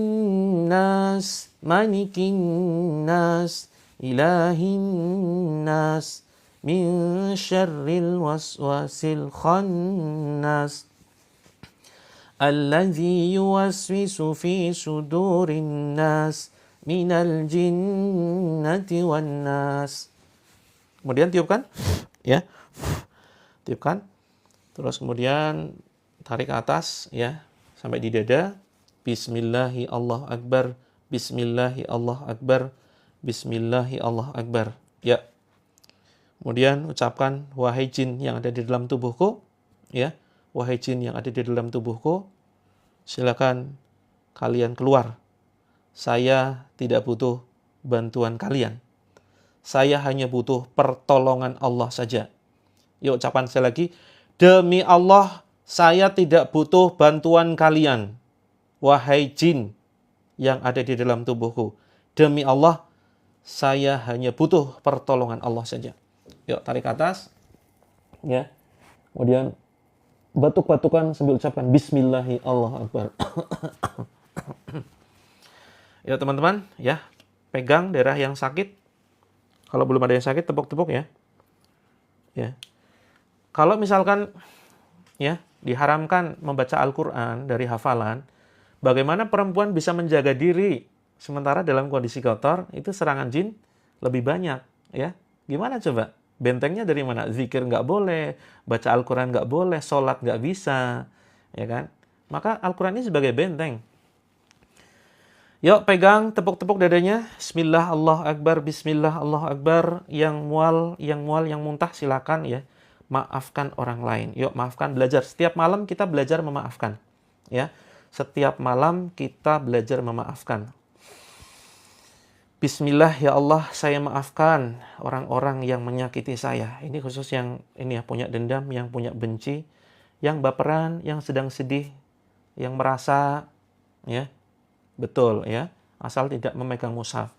nas, malikin nas, ilahin nas, min syarril waswasil khannas, Allazi yuwaswisu fi sudurin nas minal jinnati wan nas. Kemudian tiupkan, ya. Tiupkan. Terus kemudian tarik ke atas, ya, sampai di dada. Bismillahi Allah Akbar. Bismillahi Allah Akbar. Bismillahi Allah Akbar. Ya. Kemudian ucapkan, wahai jin yang ada di dalam tubuhku, ya. Wahai jin yang ada di dalam tubuhku, silakan kalian keluar. Saya tidak butuh bantuan kalian. Saya hanya butuh pertolongan Allah saja. Yuk ucapan saya lagi. Demi Allah, saya tidak butuh bantuan kalian. Wahai jin yang ada di dalam tubuhku. Demi Allah, saya hanya butuh pertolongan Allah saja. Yuk tarik ke atas. Ya. Kemudian batuk-batukan sambil ucapkan Bismillahi Allah Akbar. Ya teman-teman, ya, pegang daerah yang sakit. Kalau belum ada yang sakit, tepuk-tepuk ya. Ya. Kalau misalkan, ya, diharamkan membaca Al-Quran dari hafalan, bagaimana perempuan bisa menjaga diri sementara dalam kondisi kotor? Itu serangan jin lebih banyak, ya. Gimana coba? Bentengnya dari mana? Zikir nggak boleh, baca Al-Quran nggak boleh, sholat nggak bisa, ya kan? Maka Al-Quran ini sebagai benteng. Yuk pegang, tepuk-tepuk dadanya. Bismillah Allah Akbar, Bismillah Allah Akbar. Yang mual, yang muntah silakan ya. Maafkan orang lain. Yuk maafkan, belajar. Setiap malam kita belajar memaafkan. Ya, setiap malam kita belajar memaafkan. Bismillah ya Allah, saya maafkan orang-orang yang menyakiti saya. Ini khusus yang ini ya, punya dendam, yang punya benci, yang baperan, yang sedang sedih, yang merasa, ya, betul ya, asal tidak memegang mushaf.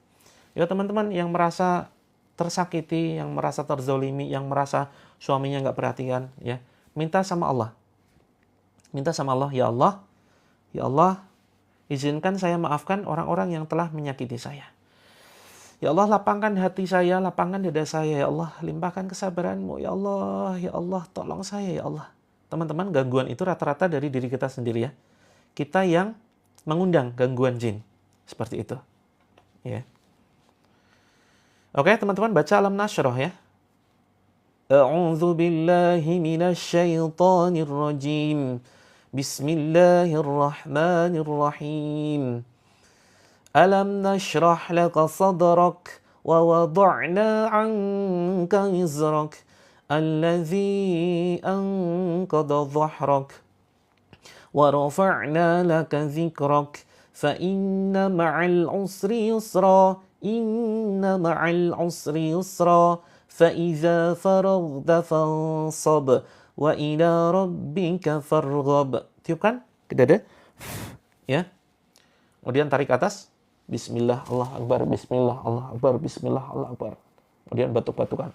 Ya teman-teman yang merasa tersakiti, yang merasa terzolimi, yang merasa suaminya nggak perhatian, ya, minta sama Allah. Minta sama Allah, ya Allah, izinkan saya maafkan orang-orang yang telah menyakiti saya. Ya Allah, lapangkan hati saya, lapangkan dada saya, ya Allah, limpahkan kesabaran-Mu, ya Allah, tolong saya, ya Allah. Teman-teman, gangguan itu rata-rata dari diri kita sendiri ya. Kita yang mengundang gangguan jin. Seperti itu. Ya. Oke, teman-teman, baca Alam Nashrah ya. A'udzu billahi minasyaitonir rajim. Bismillahirrahmanirrahim. Alam nashrah laka sadrak wa wada'na 'anka wizrak alladhi anqadha dhahrak wa rafa'na laka dhikrak fa inna ma'al usri yusra inna ma'al usri yusra fa idza faraghta fansab wa ila rabbika farghab. Tiupkan ke dada. Ya. Kemudian tarik ke atas. Bismillah Allah Akbar, Bismillah Allah Akbar, Bismillah Allah Akbar. Kemudian batuk-batukan.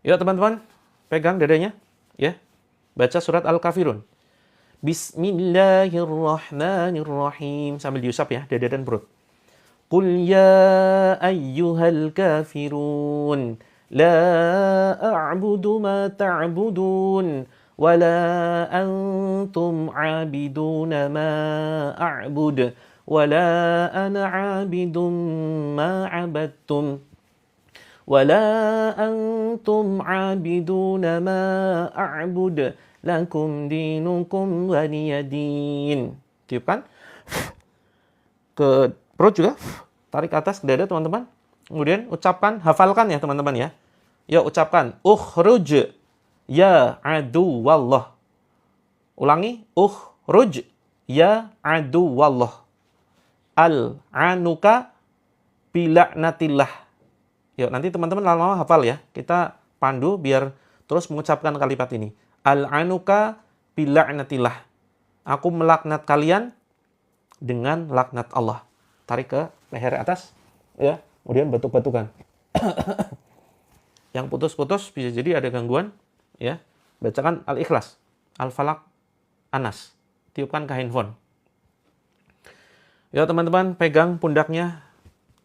Ya teman-teman, pegang dadanya, ya. Baca surat Al-Kafirun. Bismillahirrahmanirrahim. Sambil diusap ya, dada dan perut. Qul ya ayyuhal kafirun, la a'budu ma ta'budun. ولا أنتم عابدون ما أعبد ولا أنا عابد ما عبدتم ولا أنتم عابدون ما أعبد لكم دينكم ولي دين. Tiupkan ke perut juga, tarik ke atas ke dada teman-teman. Kemudian ucapkan, hafalkan ya teman-teman ya. Yuk ucapkan ukhruj ya adu wallah. Ulangi, ukhruj ya adu wallah. Al-anuka bila'natillah. Yuk, nanti teman-teman lama-lama hafal ya. Kita pandu biar terus mengucapkan kalimat ini. Al-anuka bila'natillah. Aku melaknat kalian dengan laknat Allah. Tarik ke leher atas, ya. Kemudian batuk-batukan. Yang putus-putus bisa jadi ada gangguan. Ya, bacakan Al-Ikhlas, Al-Falaq, Anas. Tiupkan ke handphone. Ya teman-teman, pegang pundaknya,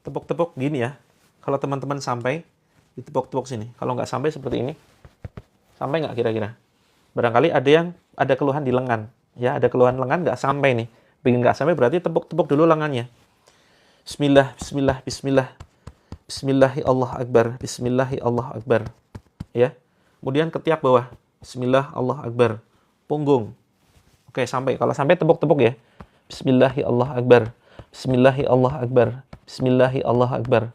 tepuk-tepuk gini ya. Kalau teman-teman sampai, ditepuk-tepuk sini. Kalau nggak sampai seperti ini. Sampai nggak kira-kira? Barangkali ada keluhan di lengan. Ya, ada keluhan lengan nggak sampai nih. Bikin nggak sampai berarti tepuk-tepuk dulu lengannya. Bismillah, bismillah, bismillah. Bismillahi Allah Akbar. Bismillahi Allah Akbar. Ya. Kemudian ketiak bawah. Bismillah Allah Akbar. Punggung. Oke, sampai. Kalau sampai tepuk-tepuk ya. Bismillahi Allah Akbar. Bismillahi Allah Akbar. Bismillahi Allah Akbar.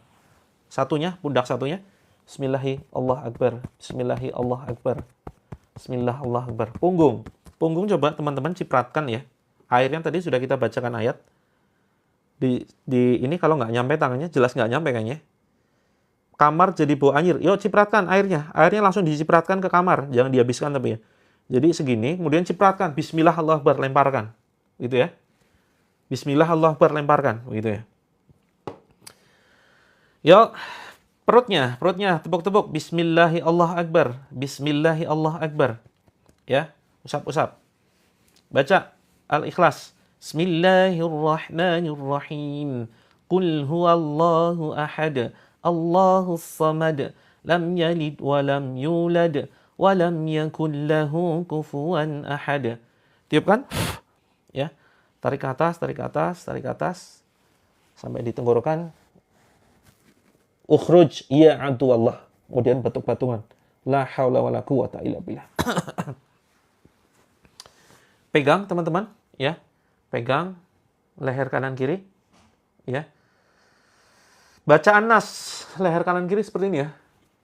Satunya, pundak satunya. Bismillahi Allah Akbar. Bismillahi Allah Akbar. Bismillah Allah Akbar. Punggung. Punggung coba teman-teman cipratkan ya. Airnya tadi sudah kita bacakan ayat. Di ini kalau nggak nyampe tangannya, jelas nggak nyampe kayaknya. Kamar jadi bau anjir. Yuk cipratkan airnya. Airnya langsung dicipratkan ke kamar. Jangan dihabiskan tapi ya. Jadi segini, kemudian cipratkan. Bismillah Allah Akbar, lemparkan. Gitu ya. Bismillah Allah Akbar, lemparkan. Begitu ya. Yuk, perutnya, tepuk-tepuk. Bismillahi Allah Akbar. Bismillahi Allah Akbar. Ya, usap-usap. Baca Al-Ikhlas. Bismillahirrahmanirrahim. Qul huwallahu ahad. Allahus samad. Lam yalid wa lam yulad. Wa lam yakul lahu kufuwan ahad. Tiupkan. Ya. Tarik ke atas, tarik ke atas, tarik ke atas. Sampai di tenggorokan. Ukhruj ya adu Allah. Kemudian batuk-batungan. La haula wala quwata illa billah. Pegang teman-teman, ya. Pegang leher kanan kiri, ya. Bacaan nas leher kanan kiri seperti ini ya.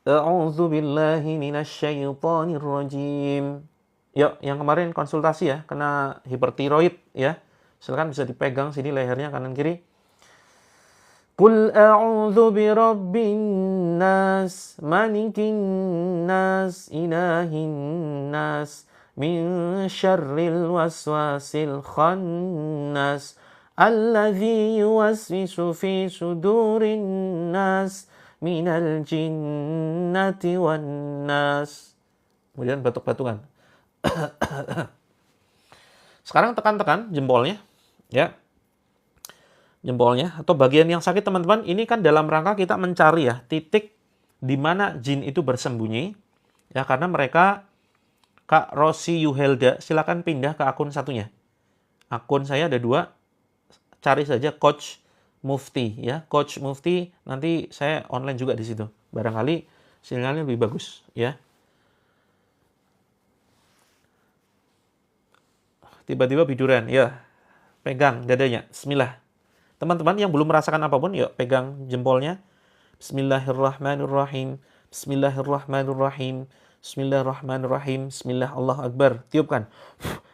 A'udzu billahi minasyaitonir rajim. Yuk, yang kemarin konsultasi ya, kena hipertiroid ya. Silakan bisa dipegang sini lehernya kanan kiri. Qul a'udzu birabbin nas, malikin nas, ilahin nas, min syarril waswasil khannas, alladzi yuwaswisu fi sudurin nas, minal jinnati wan nas. Kemudian batuk-batungan. Sekarang tekan-tekan jempolnya, ya. Jempolnya atau bagian yang sakit teman-teman, ini kan dalam rangka kita mencari ya titik di mana jin itu bersembunyi. Ya, karena mereka, Kak Rosi Yuhelda, silakan pindah ke akun satunya. Akun saya ada 2. Cari saja Coach Mufti ya. Coach Mufti, nanti saya online juga di situ. Barangkali sinyalnya lebih bagus ya. Tiba-tiba biduran, ya. Pegang dadanya. Bismillah. Teman-teman yang belum merasakan apapun, yuk pegang jempolnya. Bismillahirrahmanirrahim. Bismillahirrahmanirrahim. Bismillahirrahmanirrahim. Bismillah Allah Akbar. Tiupkan.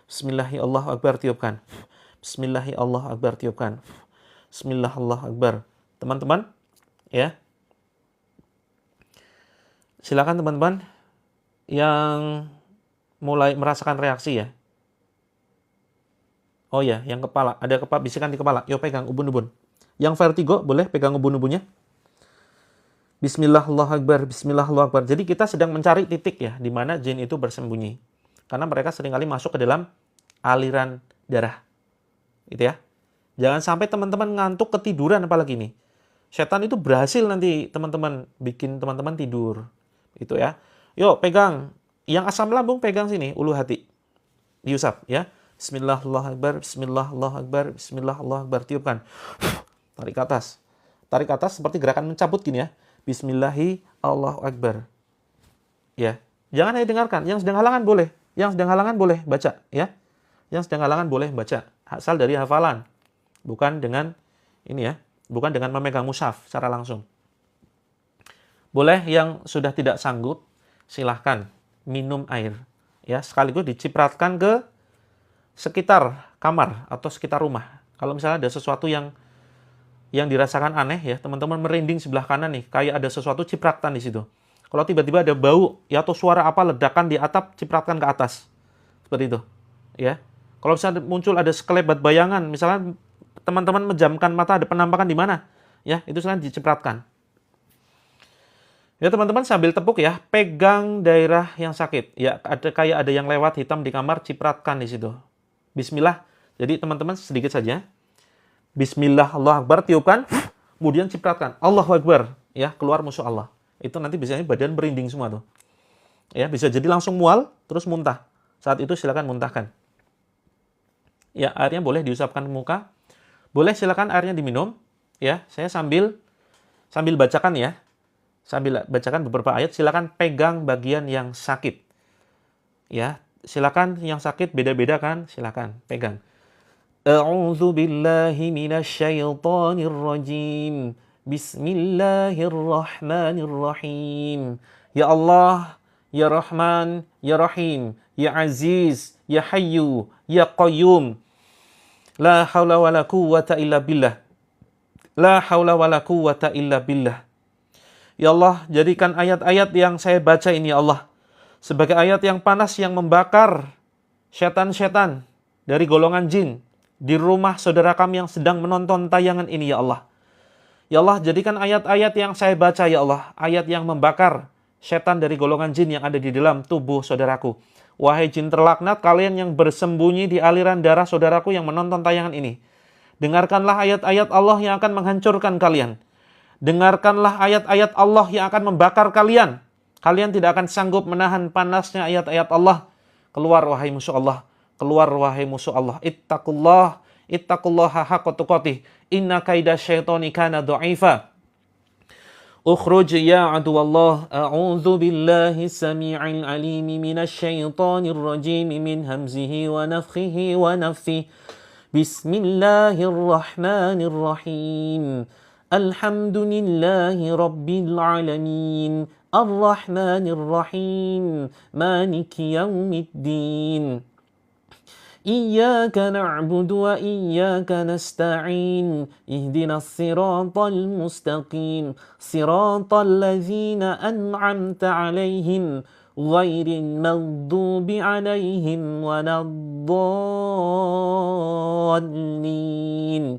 Bismillahi Allah Akbar. Tiupkan. Bismillahi Allah Akbar. Tiupkan. Bismillah Allah Akbar. Teman-teman, ya. Silakan teman-teman yang mulai merasakan reaksi ya. Oh ya, yang kepala. Ada bisikan di kepala. Yuk pegang ubun-ubun. Yang vertigo, boleh pegang ubun-ubunnya. Bismillah Allah Akbar. Bismillah Allah Akbar. Jadi kita sedang mencari titik ya, di mana jin itu bersembunyi. Karena mereka seringkali masuk ke dalam aliran darah. Gitu ya. Jangan sampai teman-teman ngantuk ketiduran apalagi nih. Setan itu berhasil nanti teman-teman bikin teman-teman tidur. Itu ya. Yuk pegang. Yang asam lambung pegang sini, ulu hati. Diusap ya. Bismillah Allah Akbar, Bismillah Allah Akbar, Bismillah Allah Akbar. Tiupkan. Tarik ke atas. Tarik ke atas seperti gerakan mencabut gini ya. Bismillahi Allah Akbar. Ya. Jangan hanya dengarkan. Yang sedang halangan boleh. Yang sedang halangan boleh baca. Ya. Yang sedang halangan boleh baca. Asal dari hafalan. Bukan dengan ini ya. Bukan dengan memegang mushaf secara langsung. Boleh yang sudah tidak sanggup, silahkan minum air. Ya. Sekaligus dicipratkan ke sekitar kamar atau sekitar rumah. Kalau misalnya ada sesuatu yang dirasakan aneh ya, teman-teman merinding sebelah kanan nih, kayak ada sesuatu, cipratkan di situ. Kalau tiba-tiba ada bau ya atau suara apa ledakan di atap, cipratkan ke atas. Seperti itu. Ya. Kalau misalnya muncul ada sekelebat bayangan, misalnya teman-teman menjamkan mata, ada penampakan di mana? Ya, itu silahkan dicipratkan. Ya teman-teman sambil tepuk ya, pegang daerah yang sakit. Ya, kayak ada yang lewat hitam di kamar, cipratkan di situ. Bismillah. Jadi teman-teman sedikit saja. Bismillah Allah Akbar, tiupkan, kemudian cipratkan Allahu Akbar, ya, keluar musuh Allah. Itu nanti biasanya badan merinding semua tuh. Ya, bisa jadi langsung mual terus muntah. Saat itu silakan muntahkan. Ya, airnya boleh diusapkan ke muka. Boleh silakan airnya diminum. Ya, saya sambil bacakan ya. Sambil bacakan beberapa ayat, silakan pegang bagian yang sakit. Ya, silakan yang sakit beda-beda kan, silakan pegang. A'udzu billahi minasyaitonir rajim. Bismillahirrahmanirrahim. Ya Allah, ya Rahman, ya Rahim, ya Aziz, ya Hayyu, ya Qayyum. La haula wala quwwata illa billah. La haula wala quwwata illa billah. Ya Allah, jadikan ayat-ayat yang saya baca ini ya Allah sebagai ayat yang panas yang membakar setan-setan dari golongan jin di rumah saudara kami yang sedang menonton tayangan ini ya Allah. Ya Allah, jadikan ayat-ayat yang saya baca ya Allah, ayat yang membakar setan dari golongan jin yang ada di dalam tubuh saudaraku. Wahai jin terlaknat, kalian yang bersembunyi di aliran darah saudaraku yang menonton tayangan ini. Dengarkanlah ayat-ayat Allah yang akan menghancurkan kalian. Dengarkanlah ayat-ayat Allah yang akan membakar kalian. Kalian tidak akan sanggup menahan panasnya ayat-ayat Allah. Keluar wahai musuh Allah. Keluar wahai musuh Allah. Ittaqullah. Ittaqullaha haqqa tuqatih. Inna kaida syaitani kana dha'ifa. Ukhruj ya aduwallah. A'udzu billahi samii'il 'aliim minasy-syaithanir rajiim min hamzihi wa nafthihi wa nafthihi. Bismillahirrahmanirrahim. Alhamdulillahi Rabbil Alamin. Ar-Rahmanir Rahim. Maliki Yaumiddin. Iyyaka na'budu wa iyyaka nasta'in. Ihdinas siratal mustaqim. Siratal ladzina an'amta 'alaihim ghairil maghdubi 'alaihim waladdallin.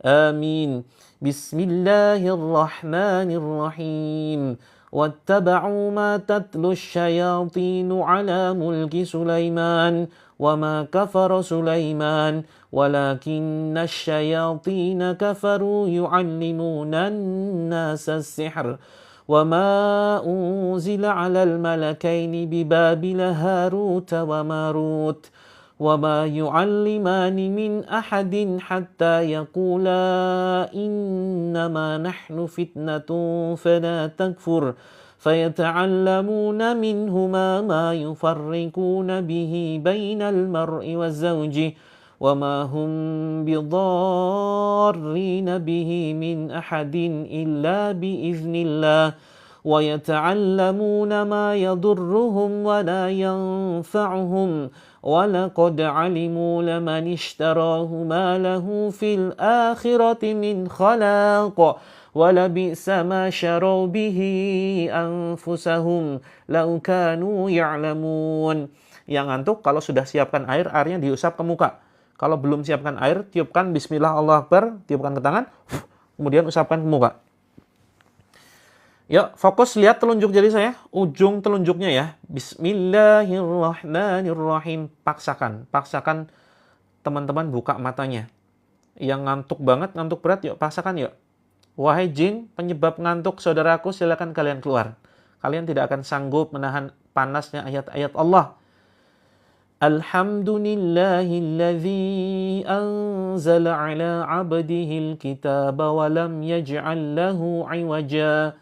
Amin. Bismillahirrahmanirrahim. Wattaba'u ma tatlu syayatinu ala mulki Sulaiman. Wa ma kafara Sulaiman. Walakinna syayatina kafaru yu'allimuna an-nasa as-sihr. Wa ma unzila ala al-malakaini bibabila Haruta wa Marut. وَمَا يُعَلِّمَانِ مِنْ أَحَدٍ حَتَّى يَقُولَا إِنَّمَا نَحْنُ فِتْنَةٌ فَلَا تَكْفُرْ فَيَتَعَلَّمُونَ مِنْهُمَا مَا يُفَرِّقُونَ بِهِ بَيْنَ الْمَرْءِ وَزَوْجِهِ وَمَا هُمْ بِضَارِّينَ بِهِ مِنْ أَحَدٍ إِلَّا بِإِذْنِ اللَّهِ وَيَتَعَلَّمُونَ مَا يَضُرُّهُمْ وَلَا يَنفَعُهُمْ وَلَقَدْ عَلِمُوا لَمَنِ اشْتَرَاهُ مَا لَهُ فِي الْآخِرَةِ مِنْ خَلَاقٍ وَلَبِئْسَ مَا شَرَوْا بِهِ أَنفُسَهُمْ لَوْ كَانُوا يَعْلَمُونَ. Yang ngantuk kalau sudah siapkan air, airnya diusap ke muka. Kalau belum siapkan air, tiupkan Bismillah Allah Akbar, tiupkan ke tangan, kemudian usapkan ke muka. Yuk, fokus lihat telunjuk jari saya, ujung telunjuknya ya. Bismillahirrahmanirrahim. Paksakan teman-teman buka matanya. Yang ngantuk banget, ngantuk berat, yuk paksakan yuk. Wahai jin, penyebab ngantuk saudaraku, silakan kalian keluar. Kalian tidak akan sanggup menahan panasnya ayat-ayat Allah. Alhamdulillahilladzi anzala ala abdihil kitaba wa lam yaj'al lahu 'iwaja.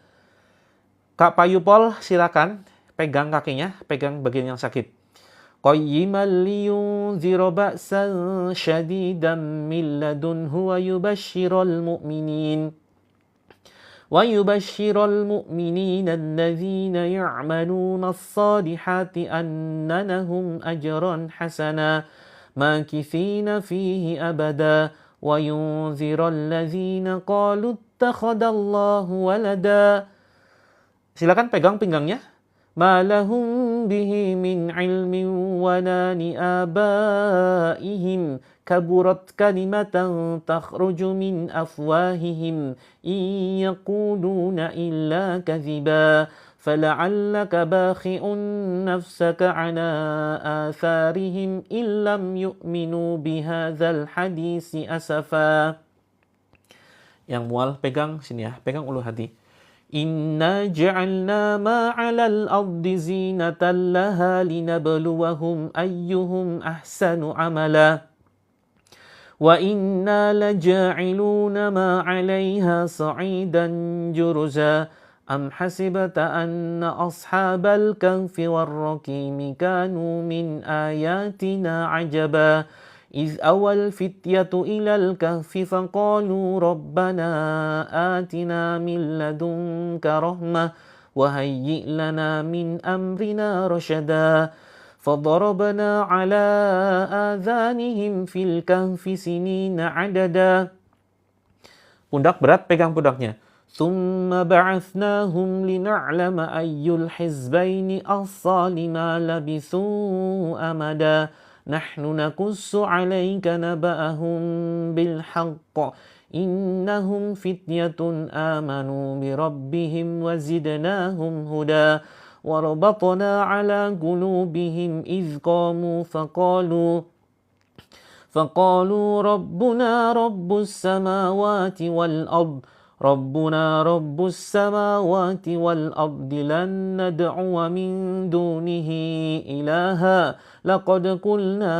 Kak Payupol, silakan pegang kakinya, pegang bagian yang sakit. Qayyiman liyunzira ba'san syadidan min ladunhu wa yubashshiral mu'minin. Wa yubashshiral mu'minina alladzina ya'maluna as-salihati anna lahum ajran hasana makithina fihi abada wa yunzira alladzina qalu ittakhadallahu walada. Silakan pegang pinggangnya. Ma lahum bihi min ilmin wala li abaihim kaburat kalimatan takhruju min afwahihim in yaquluna illa kadhiba fala'allaka bakhi'un nafsaka ala atharihim illam yu'minu bihadzal hadisi asafa. Yang mual pegang sini ya, pegang ulu hati. Inna ja'alna ma 'alal ardi zinatan laha linabluwahum ayyuhum ahsanu amala. Wa inna laja'iluna ma 'alaiha sa'idan juruza. Am hasibata anna ashabal kahfi warraqimi kanu min ayatina 'ajaba. إذ أوى الفتية إلى الكهف فقالوا ربنا آتنا من لدنك رحمة وهيئ لنا من أمرنا رشدا فضربنا على آذانهم في الكهف سنين عددا. Pundak berat, pegang pundaknya. ثم بعثناهم لنعلم أي الحزبين أحصى لما لبثوا أمدا. Nahnu nakussu 'alaika naba'ahum bil haqq innahum fityatun amanu bi rabbihim wa zidnahum huda wa rabatna 'ala qulubihim idh qamu faqalu rabbuna rabbus samawati wal ard Rabbuna rabbus samawati wal ardi lan nad'u min dunihi ilaha laqad qulna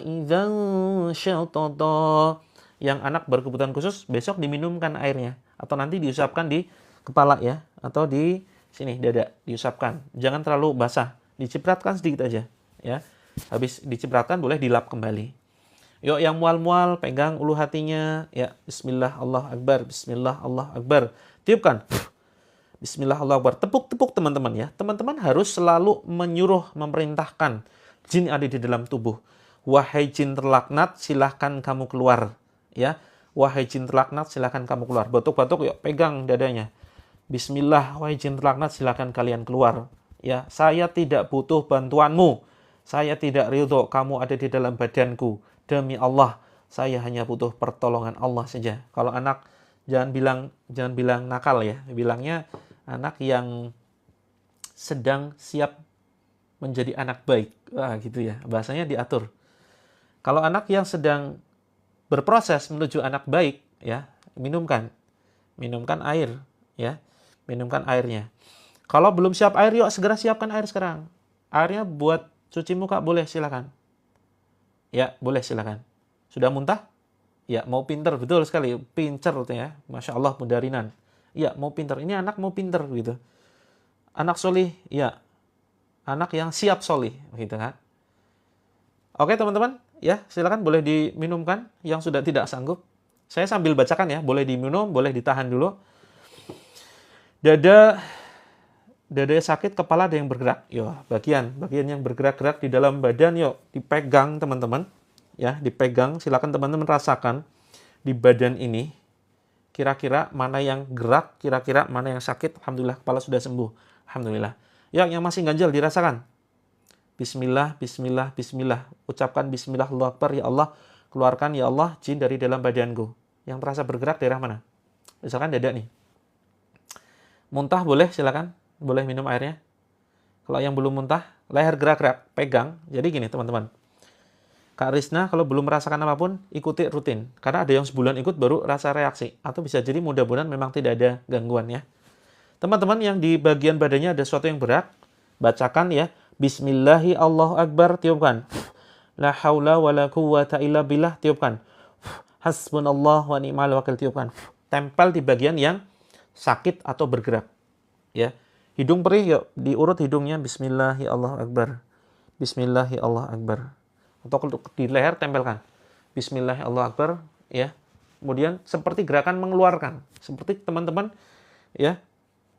idzan syatata. Yang anak berkebutuhan khusus besok diminumkan airnya atau nanti diusapkan di kepala ya atau di sini dada diusapkan. Jangan terlalu basah, dicipratkan sedikit aja ya. Habis dicipratkan boleh dilap kembali. Yuk yang mual-mual pegang ulu hatinya ya, bismillah Allah akbar, bismillah Allah akbar, tiupkan bismillah Allah akbar, tepuk-tepuk teman-teman ya. Teman-teman harus selalu menyuruh, memerintahkan jin ada di dalam tubuh. Wahai jin terlaknat silahkan kamu keluar ya, wahai jin terlaknat silahkan kamu keluar. Batuk-batuk yuk pegang dadanya, bismillah, wahai jin terlaknat silahkan kalian keluar ya. Saya tidak butuh bantuanmu, saya tidak ridho kamu ada di dalam badanku. Demi Allah, saya hanya butuh pertolongan Allah saja. Kalau anak jangan bilang nakal ya, bilangnya anak yang sedang siap menjadi anak baik. Wah, gitu ya. Bahasanya diatur. Kalau anak yang sedang berproses menuju anak baik ya, minumkan air ya. Minumkan airnya. Kalau belum siap air, yuk segera siapkan air sekarang. Airnya buat cuci muka boleh, silakan. Ya, boleh silakan. Sudah muntah? Ya, mau pinter, betul sekali. Pincer ya. Masya Allah, mudarinan. Ya, mau pinter. Ini anak mau pinter gitu. Anak solih, ya. Anak yang siap solih, gitu kan. Oke teman-teman, ya silakan boleh diminumkan yang sudah tidak sanggup. Saya sambil bacakan ya, boleh diminum, boleh ditahan dulu. Dada sakit, kepala ada yang bergerak. Yo, bagian yang bergerak-gerak di dalam badan, yuk dipegang teman-teman. Ya, dipegang. Silakan teman-teman rasakan di badan ini. Kira-kira mana yang gerak, kira-kira mana yang sakit. Alhamdulillah, kepala sudah sembuh. Alhamdulillah. Yang masih ganjal dirasakan. Bismillah, bismillah, bismillah. Ucapkan bismillah Allahu akbar, ya Allah. Keluarkan ya Allah jin dari dalam badanku. Yang terasa bergerak daerah mana? Misalkan dada nih. Muntah boleh, silakan. Boleh minum airnya. Kalau yang belum muntah, leher gerak-gerak, pegang. Jadi gini teman-teman. Kak Rizna kalau belum merasakan apapun, ikuti rutin. Karena ada yang sebulan ikut baru rasa reaksi. Atau bisa jadi mudah-mudahan memang tidak ada gangguan ya. Teman-teman yang di bagian badannya ada sesuatu yang berat, bacakan ya. Bismillahi Allahu akbar, tiupkan. La haula wa la quwwata illa billah, tiupkan. Hasbunallah wa ni'mal wakil, tiupkan. Tempel di bagian yang sakit atau bergerak. Ya. Hidung perih, yuk diurut hidungnya. Bismillahi Allahu akbar. Bismillahi Allahu akbar. Atau di leher tempelkan. Bismillahi Allahu akbar, ya. Kemudian seperti gerakan mengeluarkan. Seperti teman-teman ya,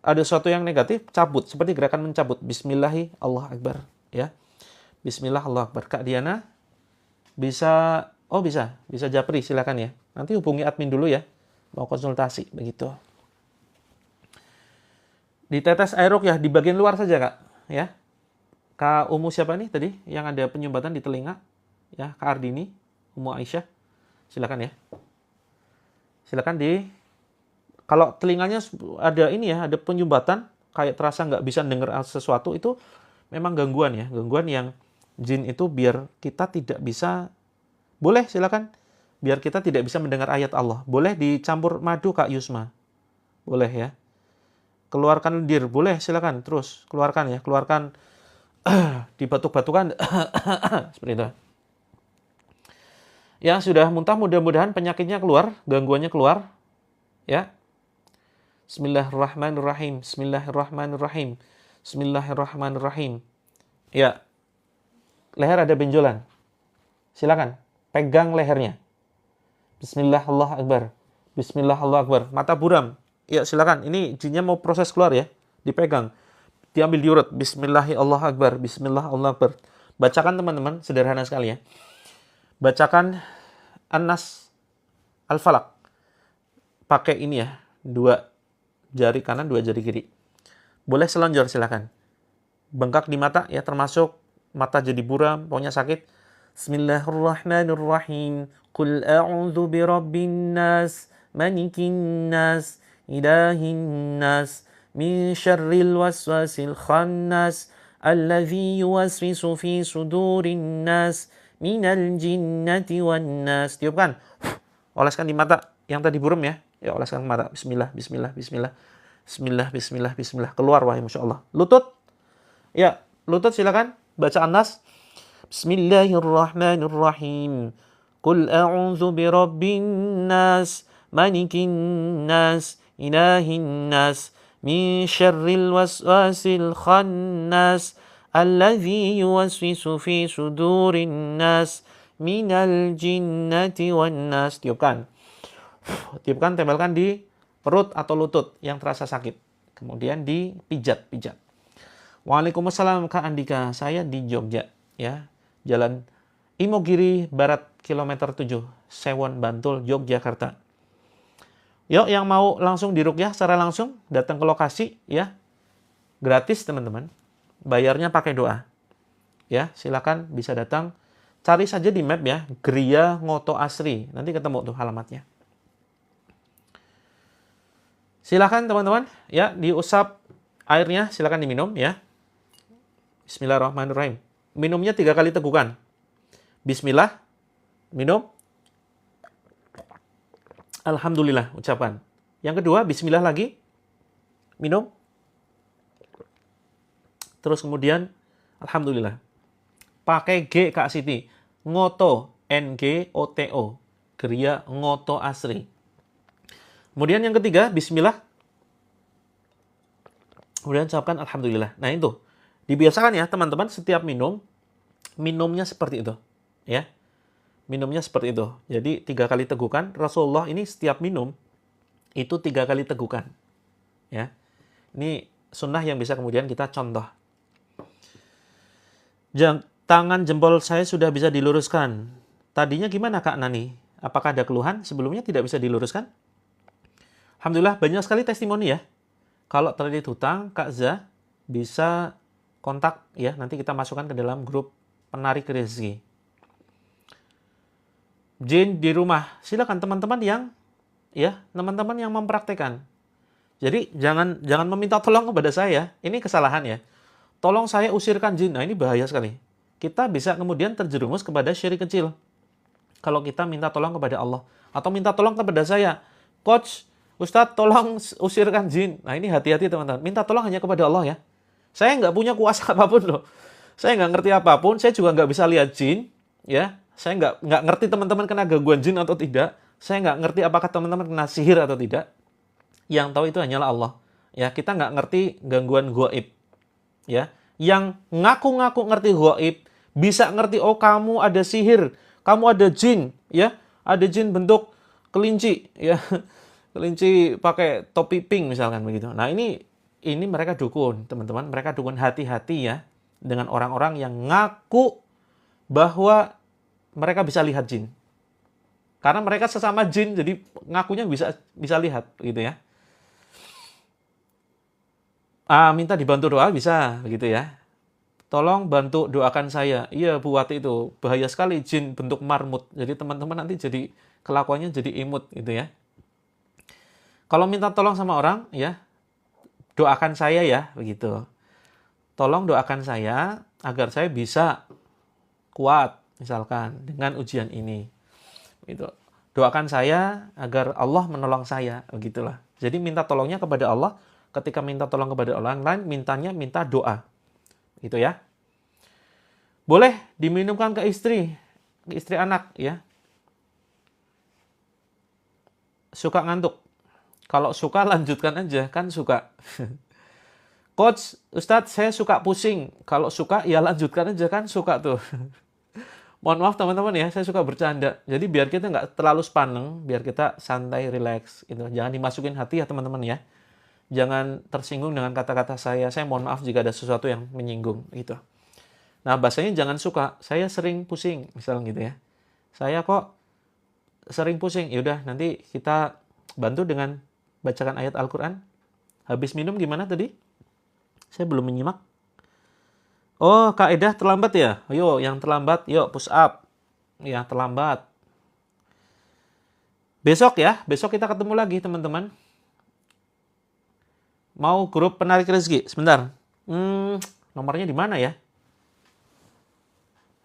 ada sesuatu yang negatif, cabut, seperti gerakan mencabut. Bismillahi Allahu akbar, ya. Bismillah Allahu akbar. Kak Diana bisa japri, silakan ya. Nanti hubungi admin dulu ya. Mau konsultasi begitu. Ditetes air ruqyah di bagian luar saja, Kak, ya. Kak Umu siapa nih tadi yang ada penyumbatan di telinga? Ya, Kak Ardini, Umu Aisyah. Silakan ya. Silakan kalau telinganya ada ini ya, ada penyumbatan, kayak terasa nggak bisa dengar sesuatu, itu memang gangguan ya. Gangguan yang jin itu biar kita tidak bisa, boleh silakan, biar kita tidak bisa mendengar ayat Allah. Boleh dicampur madu, Kak Yusma. Boleh ya. keluarkan lendir, boleh silakan terus keluarkan ya, keluarkan dibatuk-batukan seperti itu. Yang sudah muntah mudah-mudahan penyakitnya keluar, gangguannya keluar ya. Bismillahirrahmanirrahim. Bismillahirrahmanirrahim. Bismillahirrahmanirrahim. Ya, leher ada benjolan. Silakan pegang lehernya. Bismillah, Allahu Akbar. Bismillah, Allahu Akbar. Mata buram. Ya, silakan. Ini jinnya mau proses keluar ya. Dipegang. Diambil diurut. Bismillah, Allahu Akbar. Bismillah, Allahu Akbar. Bacakan teman-teman, sederhana sekali ya. Bacakan An-Nas, Al-Falaq. Pakai ini ya, 2 jari kanan, 2 jari kiri. Boleh selonjor silakan. Bengkak di mata ya, termasuk mata jadi buram, pokoknya sakit. Bismillahirrahmanirrahim. Qul a'udzu birabbin nas, malikin nas, ilahin nas, min syarril waswasil khannas, alladzi yuwaswisu fi sudurin nas, minal jinnati wan nas. Tiupkan. Oleskan di mata yang tadi buram ya. Ya, oleskan ke mata. Bismillah, bismillah, bismillah. Bismillah, bismillah, bismillah. Keluar wahai Masya Allah. Lutut. Ya, lutut silakan. Baca An-Nas. Bismillahirrahmanirrahim. Qul a'udzu birabbin nas, malikin nas, ilahin nas, min syarril waswasil khannas, alladzi yuwaswisu fi sudurin nas, minal jinnati wan nas. Tiupkan. Tiupkan, tempelkan di perut atau lutut yang terasa sakit. Kemudian dipijat-pijat. Waalaikumsalam Kak Andika, saya di Jogja ya. Jalan Imogiri Barat kilometer 7, Sewon Bantul, Yogyakarta. Yuk yang mau langsung diruqyah secara langsung datang ke lokasi ya. Gratis teman-teman. Bayarnya pakai doa. Ya, silakan bisa datang. Cari saja di map ya, Gria Ngoto Asri. Nanti ketemu tuh alamatnya. Silakan teman-teman, ya diusap airnya, silakan diminum ya. Bismillahirrahmanirrahim. Minumnya 3 kali tegukan. Bismillah, minum. Alhamdulillah, ucapan. Yang kedua, bismillah lagi. Minum. Terus kemudian, alhamdulillah. Pakai G Kak Siti. Ngoto, N-G-O-T-O. Gria Ngoto Asri. Kemudian yang ketiga, bismillah. Kemudian ucapkan alhamdulillah. Nah itu, dibiasakan ya teman-teman setiap minum, minumnya seperti itu. Ya, minumnya seperti itu. Jadi 3 kali tegukan. Rasulullah ini setiap minum, itu 3 kali tegukan. Ya, ini sunnah yang bisa kemudian kita contoh. Tangan jempol saya sudah bisa diluruskan. Tadinya gimana Kak Nani? Apakah ada keluhan? Sebelumnya tidak bisa diluruskan? Alhamdulillah banyak sekali testimoni ya. Kalau terjadi hutang, Kak Za bisa kontak ya. Nanti kita masukkan ke dalam grup penarik rezeki. Jin di rumah, silakan teman-teman yang mempraktekkan. Jadi jangan meminta tolong kepada saya. Ini kesalahan ya. Tolong saya usirkan jin. Nah ini bahaya sekali. Kita bisa kemudian terjerumus kepada syirik kecil. Kalau kita minta tolong kepada Allah atau minta tolong kepada saya, Coach, Ustadz tolong usirkan jin. Nah ini hati-hati teman-teman. Minta tolong hanya kepada Allah ya. Saya nggak punya kuasa apapun loh. Saya nggak ngerti apapun. Saya juga nggak bisa lihat jin. Ya, saya nggak ngerti teman-teman kena gangguan jin atau tidak. Saya nggak ngerti apakah teman-teman kena sihir atau tidak. Yang tahu itu hanyalah Allah. Ya, kita nggak ngerti gangguan gaib. Ya, yang ngaku-ngaku ngerti gaib, bisa ngerti oh kamu ada sihir, kamu ada jin, ya, ada jin bentuk kelinci, ya, kelinci pakai topi pink misalkan begitu. Nah ini mereka dukun, teman-teman, mereka dukun. Hati-hati ya dengan orang-orang yang ngaku bahwa mereka bisa lihat jin. Karena mereka sesama jin, jadi ngakunya bisa lihat, gitu ya. Minta dibantu doa bisa, begitu ya. Tolong bantu doakan saya. Iya Bu Wati itu bahaya sekali jin bentuk marmut. Jadi teman-teman nanti jadi kelakuannya jadi imut, gitu ya. Kalau minta tolong sama orang, ya doakan saya ya, begitu. Tolong doakan saya agar saya bisa kuat, misalkan dengan ujian ini. Gitu. Doakan saya agar Allah menolong saya, begitulah. Jadi minta tolongnya kepada Allah, ketika minta tolong kepada orang lain, minta doa. Gitu ya. Boleh diminumkan ke istri anak ya. Suka ngantuk. Kalau suka lanjutkan aja, kan suka. Coach, Ustadz saya suka pusing. Kalau suka ya lanjutkan aja, kan suka tuh. Mohon maaf teman-teman ya, saya suka bercanda. Jadi biar kita nggak terlalu sepaneng, biar kita santai, relax. Gitu. Jangan dimasukin hati ya teman-teman ya. Jangan tersinggung dengan kata-kata saya. Saya mohon maaf jika ada sesuatu yang menyinggung. Gitu. Nah bahasanya jangan suka. Saya sering pusing, misalnya gitu ya. Saya kok sering pusing. Yaudah nanti kita bantu dengan bacakan ayat Al-Quran. Habis minum gimana tadi? Saya belum menyimak. Oh, kaidah terlambat ya? Ayo, yang terlambat, yuk push up. Ya, terlambat. Besok ya, besok kita ketemu lagi teman-teman. Mau grup penarik rezeki? Sebentar. Nomornya di mana ya?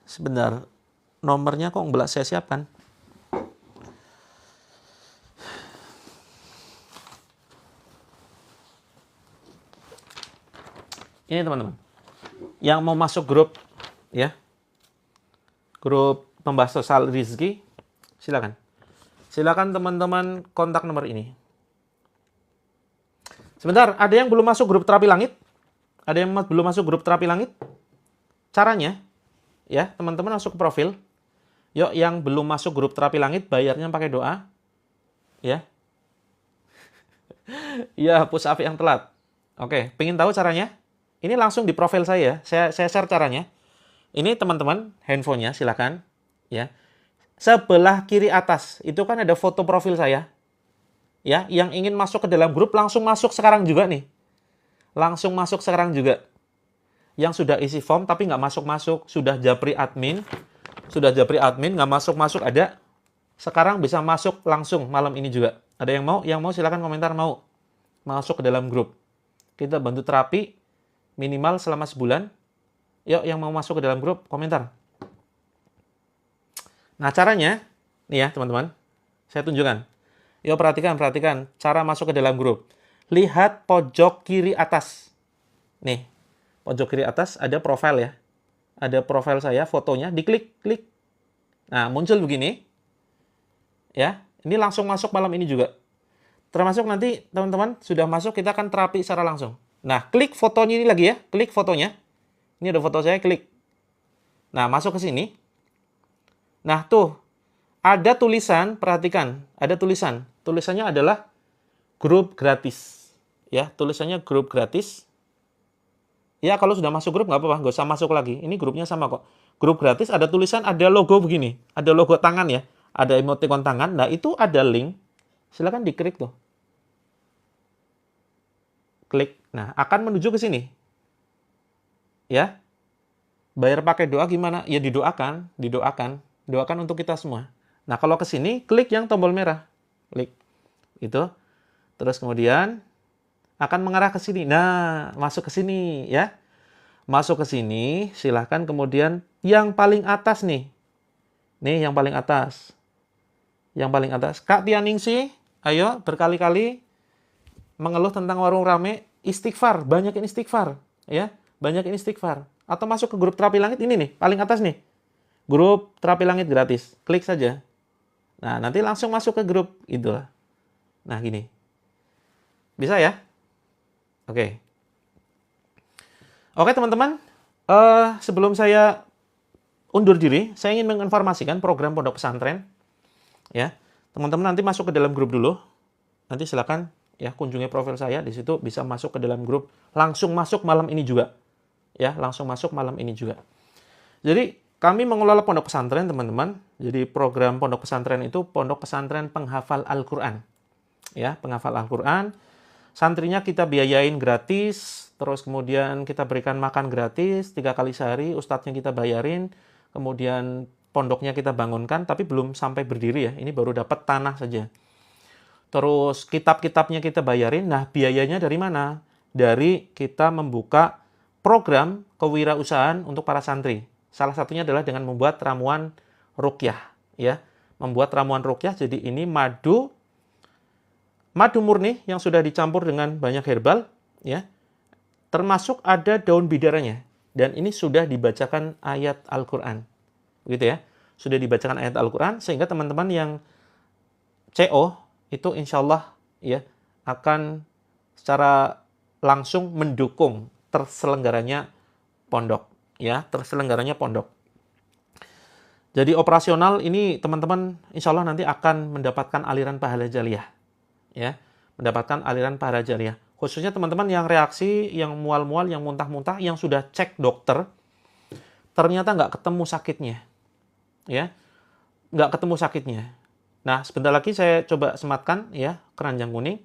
Sebentar. Nomornya kok nggak saya siapkan? Ini teman-teman. Yang mau masuk grup ya. Grup pembahas sosial rezeki, silakan. Silakan teman-teman kontak nomor ini. Sebentar, ada yang belum masuk grup terapi langit? Ada yang belum masuk grup terapi langit? Caranya, ya teman-teman masuk ke profil. Yuk, yang belum masuk grup terapi langit, bayarnya pakai doa. Ya. Ya, push up yang telat. Oke, pengen tahu caranya? Ini langsung di profil saya. Saya share caranya. Ini teman-teman, handphonenya silakan. Ya. Sebelah kiri atas, itu kan ada foto profil saya. Ya, yang ingin masuk ke dalam grup langsung masuk sekarang juga nih. Langsung masuk sekarang juga. Yang sudah isi form tapi nggak masuk-masuk, sudah japri admin, nggak masuk-masuk ada. Sekarang bisa masuk langsung malam ini juga. Ada yang mau? Yang mau silakan komentar mau. Masuk ke dalam grup. Kita bantu terapi minimal selama sebulan. Yuk, yang mau masuk ke dalam grup komentar. Nah, caranya nih ya, teman-teman. Saya tunjukkan. Yuk perhatikan cara masuk ke dalam grup. Lihat pojok kiri atas. Nih, pojok kiri atas ada profil ya. Ada profil saya, fotonya, diklik. Nah, muncul begini. Ya, ini langsung masuk malam ini juga. Termasuk nanti teman-teman sudah masuk, kita akan terapi secara langsung. Nah, klik fotonya ini lagi ya. Klik fotonya. Ini ada foto saya, klik. Nah, masuk ke sini. Nah, tuh. Ada tulisan, perhatikan. Ada tulisan. Tulisannya adalah grup gratis. Ya, tulisannya grup gratis. Ya, kalau sudah masuk grup nggak apa-apa, nggak usah masuk lagi. Ini grupnya sama kok. Grup gratis ada tulisan, ada logo begini. Ada logo tangan ya. Ada emoticon tangan. Nah, itu ada link. Silakan diklik tuh. Klik. Nah, akan menuju ke sini. Ya. Bayar pakai doa gimana? Ya didoakan. Doakan untuk kita semua. Nah, kalau ke sini, klik yang tombol merah. Klik. Itu. Terus kemudian akan mengarah ke sini. Nah, masuk ke sini ya. Masuk ke sini, silahkan kemudian yang paling atas nih. Nih, yang paling atas. Yang paling atas. Kak Tianingsi, ayo berkali-kali mengeluh tentang warung rame, istighfar, banyakin istighfar. Ya, banyakin istighfar. Atau masuk ke grup terapi langit ini nih, paling atas nih. Grup terapi langit gratis. Klik saja. Nah, nanti langsung masuk ke grup itu. Nah, gini. Bisa ya? Oke. Oke, teman-teman. Sebelum saya undur diri, saya ingin menginformasikan program pondok pesantren. Ya. Teman-teman nanti masuk ke dalam grup dulu. Nanti silakan ya kunjungi profil saya, di situ bisa masuk ke dalam grup. Langsung masuk malam ini juga. Ya, langsung masuk malam ini juga. Jadi, kami mengelola pondok pesantren, teman-teman. Jadi program pondok pesantren itu pondok pesantren penghafal Al-Quran. Ya, penghafal Al-Quran. Santrinya kita biayain gratis, terus kemudian kita berikan makan gratis 3 kali sehari, ustadznya kita bayarin, kemudian pondoknya kita bangunkan, tapi belum sampai berdiri ya, ini baru dapat tanah saja. Terus kitab-kitabnya kita bayarin, nah biayanya dari mana? Dari kita membuka program kewirausahaan untuk para santri. Salah satunya adalah dengan membuat ramuan ruqyah, ya. Membuat ramuan ruqyah, jadi ini madu Madu murni yang sudah dicampur dengan banyak herbal, ya, termasuk ada daun bidaranya. Dan ini sudah dibacakan ayat Al-Quran. Begitu ya. Sudah dibacakan ayat Al-Quran, sehingga teman-teman yang CO itu insya Allah ya akan secara langsung mendukung terselenggaranya pondok. Ya, terselenggaranya pondok. Jadi operasional ini teman-teman insya Allah nanti akan mendapatkan aliran pahala jariah. Ya, mendapatkan aliran pahala jariah. Khususnya teman-teman yang reaksi, yang mual-mual, yang muntah-muntah, yang sudah cek dokter, ternyata nggak ketemu sakitnya. Ya, nggak ketemu sakitnya. Nah, sebentar lagi saya coba sematkan ya keranjang kuning.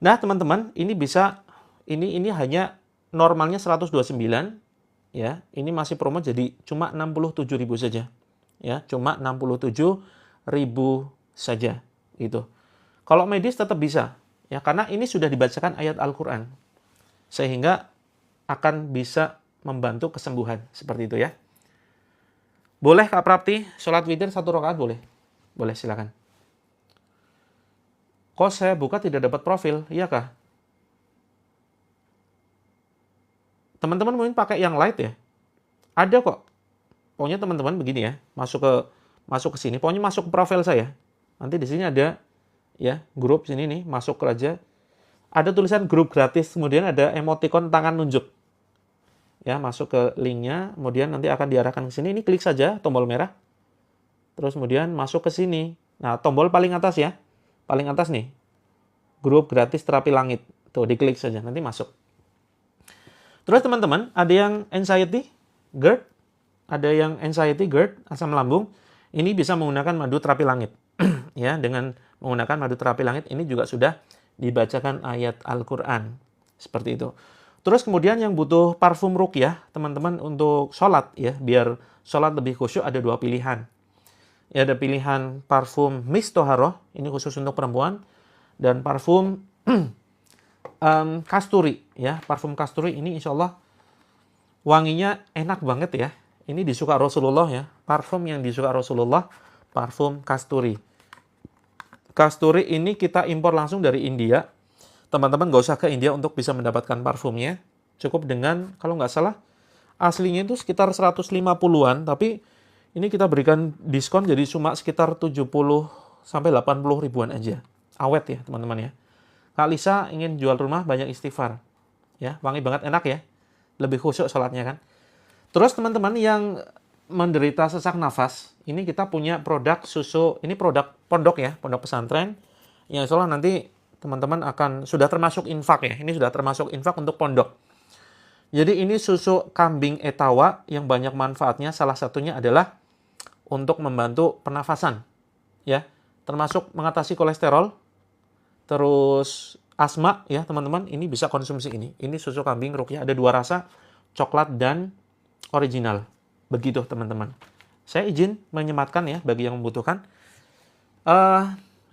Nah, teman-teman, ini bisa ini hanya normalnya 129 ya. Ini masih promo jadi cuma 67.000 saja. Ya, cuma 67.000 saja gitu. Kalau medis tetap bisa ya karena ini sudah dibacakan ayat Al-Qur'an. Sehingga akan bisa membantu kesembuhan seperti itu ya. Boleh Kak Prapti, sholat witir 1 rakaat boleh? Boleh, silakan. Kok saya buka tidak dapat profil? Iya kah? Teman-teman mungkin pakai yang light ya? Ada kok. Pokoknya teman-teman begini ya, masuk ke sini. Pokoknya masuk ke profil saya. Nanti di sini ada ya, grup sini nih, masuk aja. Ada tulisan grup gratis, kemudian ada emoticon tangan nunjuk. Ya, masuk ke linknya, kemudian nanti akan diarahkan ke sini. Ini klik saja tombol merah. Terus kemudian masuk ke sini. Nah, tombol paling atas ya. Paling atas nih. Grup gratis terapi langit. Tuh, diklik saja, nanti masuk. Terus teman-teman, ada yang anxiety GERD, ada yang anxiety GERD, asam lambung. Ini bisa menggunakan madu terapi langit. Ya, dengan menggunakan madu terapi langit ini juga sudah dibacakan ayat Al-Qur'an. Seperti itu. Terus kemudian yang butuh parfum ruqyah, teman-teman untuk sholat ya, biar sholat lebih khusyuk ada 2 pilihan. Ya, ada pilihan parfum Misk Toharoh, ini khusus untuk perempuan, dan parfum kasturi ya. Parfum kasturi ini insya Allah wanginya enak banget ya. Ini disuka Rasulullah ya. Parfum yang disuka Rasulullah, parfum kasturi. Kasturi ini kita impor langsung dari India. Teman-teman nggak usah ke India untuk bisa mendapatkan parfumnya. Cukup dengan, kalau nggak salah, aslinya itu sekitar 150-an, tapi ini kita berikan diskon jadi cuma sekitar 70 sampai 80 ribuan aja. Awet ya teman-teman ya. Kak Lisa ingin jual rumah banyak istighfar. Ya, wangi banget, enak ya. Lebih khusyuk sholatnya kan. Terus teman-teman yang menderita sesak nafas, ini kita punya produk susu, ini produk pondok ya, pondok pesantren. Yang insya Allah nanti teman-teman akan sudah termasuk infak ya. Ini sudah termasuk infak untuk pondok. Jadi ini susu kambing etawa yang banyak manfaatnya. Salah satunya adalah untuk membantu pernafasan. Ya, termasuk mengatasi kolesterol. Terus asma ya teman-teman. Ini bisa konsumsi ini. Ini susu kambing ruqyah. Ada 2 rasa, coklat dan original. Begitu teman-teman. Saya izin menyematkan ya bagi yang membutuhkan.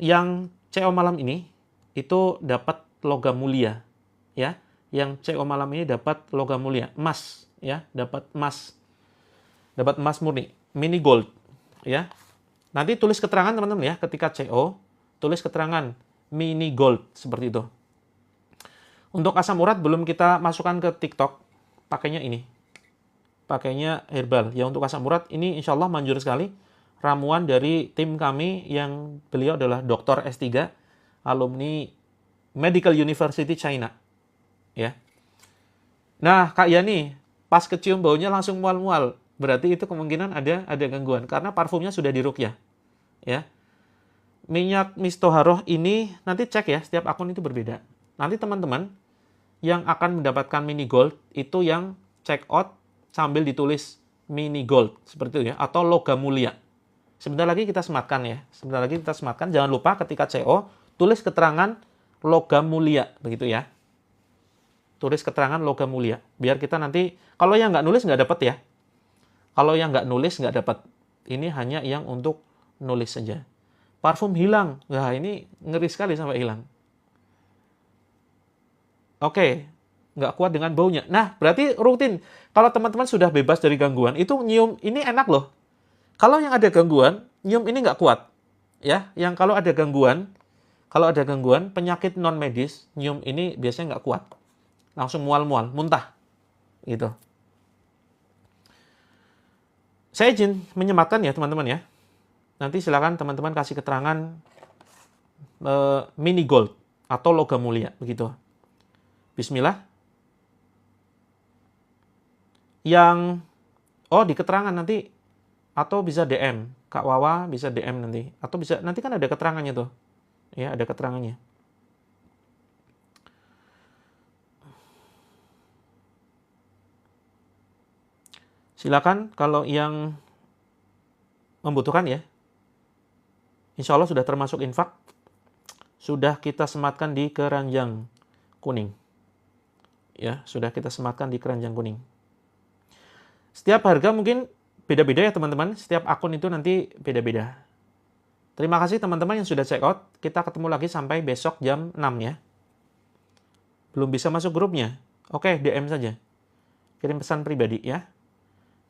Yang CO malam ini itu dapat logam mulia ya. Yang CO malam ini dapat logam mulia, emas ya, dapat emas. Dapat emas murni, mini gold ya. Nanti tulis keterangan teman-teman ya ketika CO, tulis keterangan mini gold seperti itu. Untuk asam urat belum kita masukkan ke TikTok, pakainya ini. Pakainya herbal. Ya untuk asam urat ini insya Allah manjur sekali. Ramuan dari tim kami yang beliau adalah Dr. S3, alumni Medical University China. Ya. Nah, Kak Yani, pas kecium baunya langsung mual-mual. Berarti itu kemungkinan ada gangguan karena parfumnya sudah diruqyah. Ya. Minyak Misk Toharoh ini nanti cek ya, setiap akun itu berbeda. Nanti teman-teman yang akan mendapatkan mini gold itu yang check out sambil ditulis mini gold seperti itu ya, atau logam mulia. Sebentar lagi kita sematkan ya. Sebentar lagi kita sematkan. Jangan lupa ketika CO tulis keterangan logam mulia begitu ya. Tulis keterangan logam mulia. Biar kita nanti kalau yang nggak nulis nggak dapat ya. Kalau yang nggak nulis nggak dapat. Ini hanya yang untuk nulis saja. Parfum hilang. Wah, ini ngeri sekali sampai hilang. Oke, nggak kuat dengan baunya. Nah, berarti rutin. Kalau teman-teman sudah bebas dari gangguan, itu nyium ini enak loh. Kalau yang ada gangguan, nyium ini nggak kuat. Ya, yang kalau ada gangguan, kalau ada gangguan penyakit non medis, nyium ini biasanya nggak kuat. Langsung mual-mual, muntah. Gitu. Saya izin menyematkan ya teman-teman ya. Nanti silakan teman-teman kasih keterangan mini gold atau logam mulia. Begitu. Bismillah. Yang, di keterangan nanti, atau bisa DM. Kak Wawa bisa DM nanti. Atau bisa, nanti kan ada keterangannya tuh. Ya, ada keterangannya. Silakan kalau yang membutuhkan ya. Insya Allah sudah termasuk infak. Sudah kita sematkan di keranjang kuning. Ya, sudah kita sematkan di keranjang kuning. Setiap harga mungkin beda-beda ya teman-teman. Setiap akun itu nanti beda-beda. Terima kasih teman-teman yang sudah check out. Kita ketemu lagi sampai besok jam 6 ya. Belum bisa masuk grupnya? Oke, DM saja. Kirim pesan pribadi ya.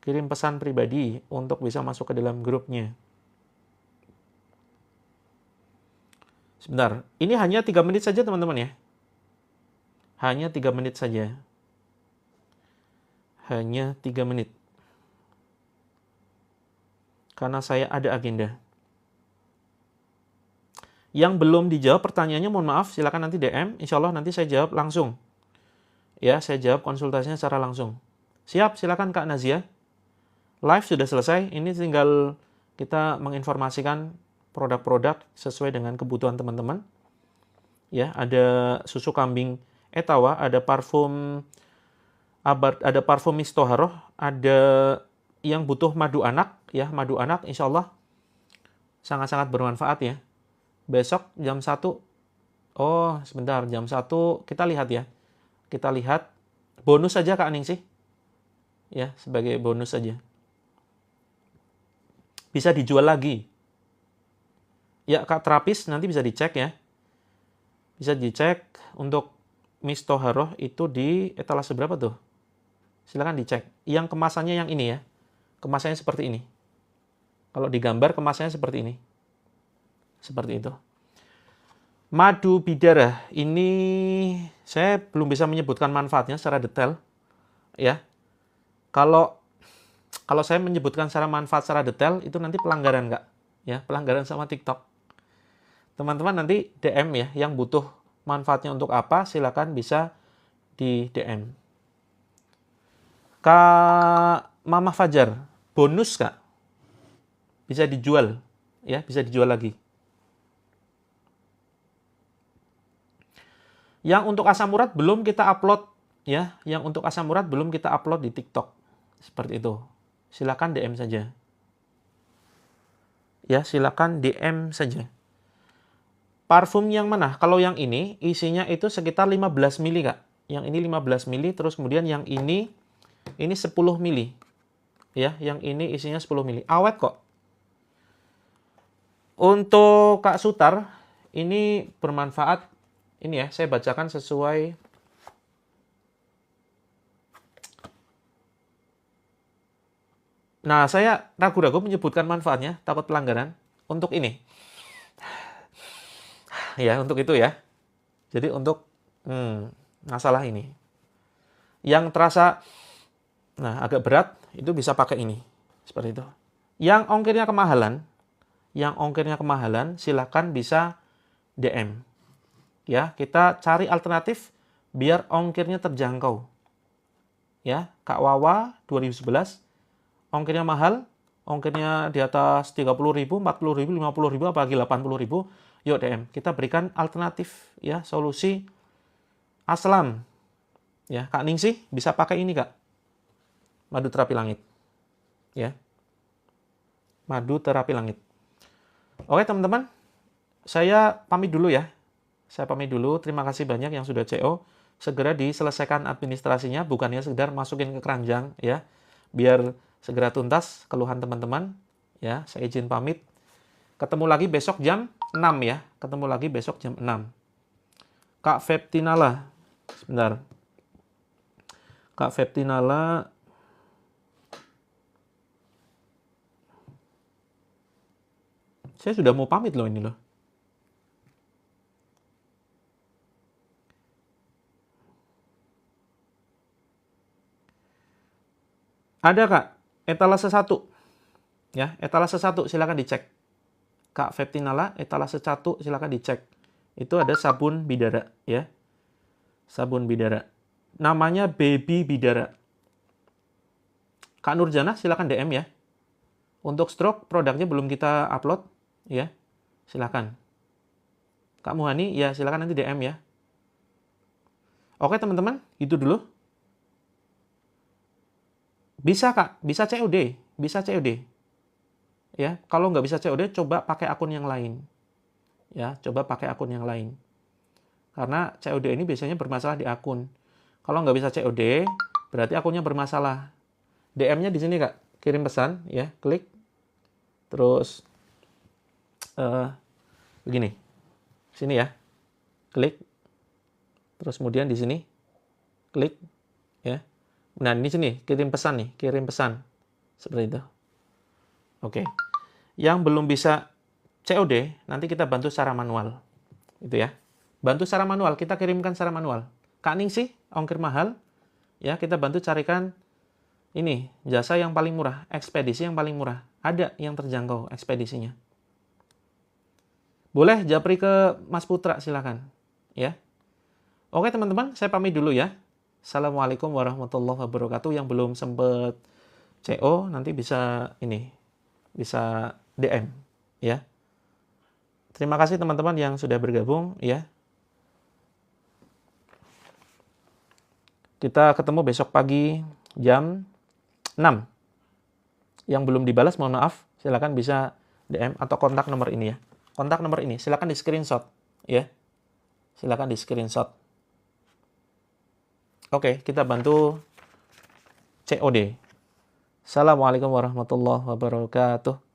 Kirim pesan pribadi untuk bisa masuk ke dalam grupnya. Sebentar, ini hanya 3 menit saja teman-teman ya. Hanya 3 menit saja. Hanya 3 menit. Karena saya ada agenda. Yang belum dijawab pertanyaannya mohon maaf, silakan nanti DM. Insya Allah nanti saya jawab langsung. Ya, saya jawab konsultasinya secara langsung. Siap, silakan Kak Nazia. Live sudah selesai, ini tinggal kita menginformasikan produk-produk sesuai dengan kebutuhan teman-teman. Ya, ada susu kambing Etawa, ada parfum Abad, ada parfum Mistoharoh, ada yang butuh madu anak, ya, madu anak insya Allah sangat-sangat bermanfaat ya. Besok jam 1, sebentar, jam 1 kita lihat ya. Kita lihat bonus saja Kak Ningsih. Ya, sebagai bonus saja. Bisa dijual lagi. Ya, Kak Terapis nanti bisa dicek ya. Bisa dicek untuk Mistoharoh itu di etalase berapa tuh? Silakan dicek. Yang kemasannya yang ini ya. Kemasannya seperti ini. Kalau digambar kemasannya seperti ini. Seperti itu. Madu bidara ini saya belum bisa menyebutkan manfaatnya secara detail ya. Kalau saya menyebutkan secara manfaat secara detail itu nanti pelanggaran nggak? Ya, pelanggaran sama TikTok. Teman-teman nanti DM ya, yang butuh manfaatnya untuk apa silakan bisa di DM. Kak Mama Fajar, bonus Kak. Bisa dijual ya, bisa dijual lagi. Yang untuk asam urat belum kita upload ya, yang untuk asam urat belum kita upload di TikTok. Seperti itu. Silakan DM saja. Ya, silakan DM saja. Parfum yang mana? Kalau yang ini isinya itu sekitar 15 mili, Kak. Yang ini 15 mili, terus kemudian yang ini 10 mili. Ya, yang ini isinya 10 mili. Awet kok. Untuk Kak Sutar, ini bermanfaat. Ini ya, saya bacakan sesuai. Nah, saya ragu-ragu menyebutkan manfaatnya, takut pelanggaran. Untuk ini. Ya, untuk itu ya. Jadi untuk masalah ini. Yang terasa agak berat, itu bisa pakai ini. Seperti itu. Yang ongkirnya kemahalan, silahkan bisa DM. Ya, kita cari alternatif biar ongkirnya terjangkau. Ya, Kak Wawa 2011, ongkirnya mahal, ongkirnya di atas 30.000, 40.000, 50.000, apalagi 80.000. Yuk DM, kita berikan alternatif ya, solusi aslam. Ya, Kak Ningsih bisa pakai ini, Kak. Madu terapi langit. Ya. Madu terapi langit. Oke, teman-teman. Saya pamit dulu ya. Terima kasih banyak yang sudah CO. Segera diselesaikan administrasinya, bukannya sekedar masukin ke keranjang ya. Biar segera tuntas keluhan teman-teman. Ya, saya izin pamit. Ketemu lagi besok jam 6 ya. Ketemu lagi besok jam 6. Kak Feptinala. Sebentar. Kak Feptinala. Saya sudah mau pamit loh ini loh. Ada Kak, etalase 1. Ya, etalase 1 silakan dicek. Kak Feptinala, etalase 1 silakan dicek. Itu ada sabun bidara ya. Sabun bidara. Namanya Baby Bidara. Kak Nurjana silakan DM ya. Untuk stroke produknya belum kita upload ya. Silakan. Kak Muhani ya silakan nanti DM ya. Oke teman-teman, itu dulu. Bisa Kak, bisa COD, bisa COD. Ya, kalau nggak bisa COD coba pakai akun yang lain. Ya, coba pakai akun yang lain. Karena COD ini biasanya bermasalah di akun. Kalau nggak bisa COD, berarti akunnya bermasalah. DM-nya di sini Kak, kirim pesan ya, klik. Terus begini. Sini ya. Klik. Terus kemudian di sini klik ya. Nah, ini sini kirim pesan nih, kirim pesan. Seperti itu. Oke. Yang belum bisa COD, nanti kita bantu secara manual. Itu ya. Bantu secara manual, kita kirimkan secara manual. Kak Ning sih, ongkir mahal. Ya, kita bantu carikan ini, jasa yang paling murah, ekspedisi yang paling murah. Ada yang terjangkau ekspedisinya. Boleh japri ke Mas Putra, silakan. Ya. Oke teman-teman, saya pamit dulu ya. Assalamualaikum warahmatullahi wabarakatuh. Yang belum sempat CO, nanti bisa ini, bisa DM. Ya. Terima kasih teman-teman yang sudah bergabung. Ya. Kita ketemu besok pagi jam 6. Yang belum dibalas, mohon maaf. Silakan bisa DM atau kontak nomor ini ya. Kontak nomor ini, silakan di screenshot. Ya. Silakan di screenshot. Oke, kita bantu COD. Assalamualaikum warahmatullahi wabarakatuh.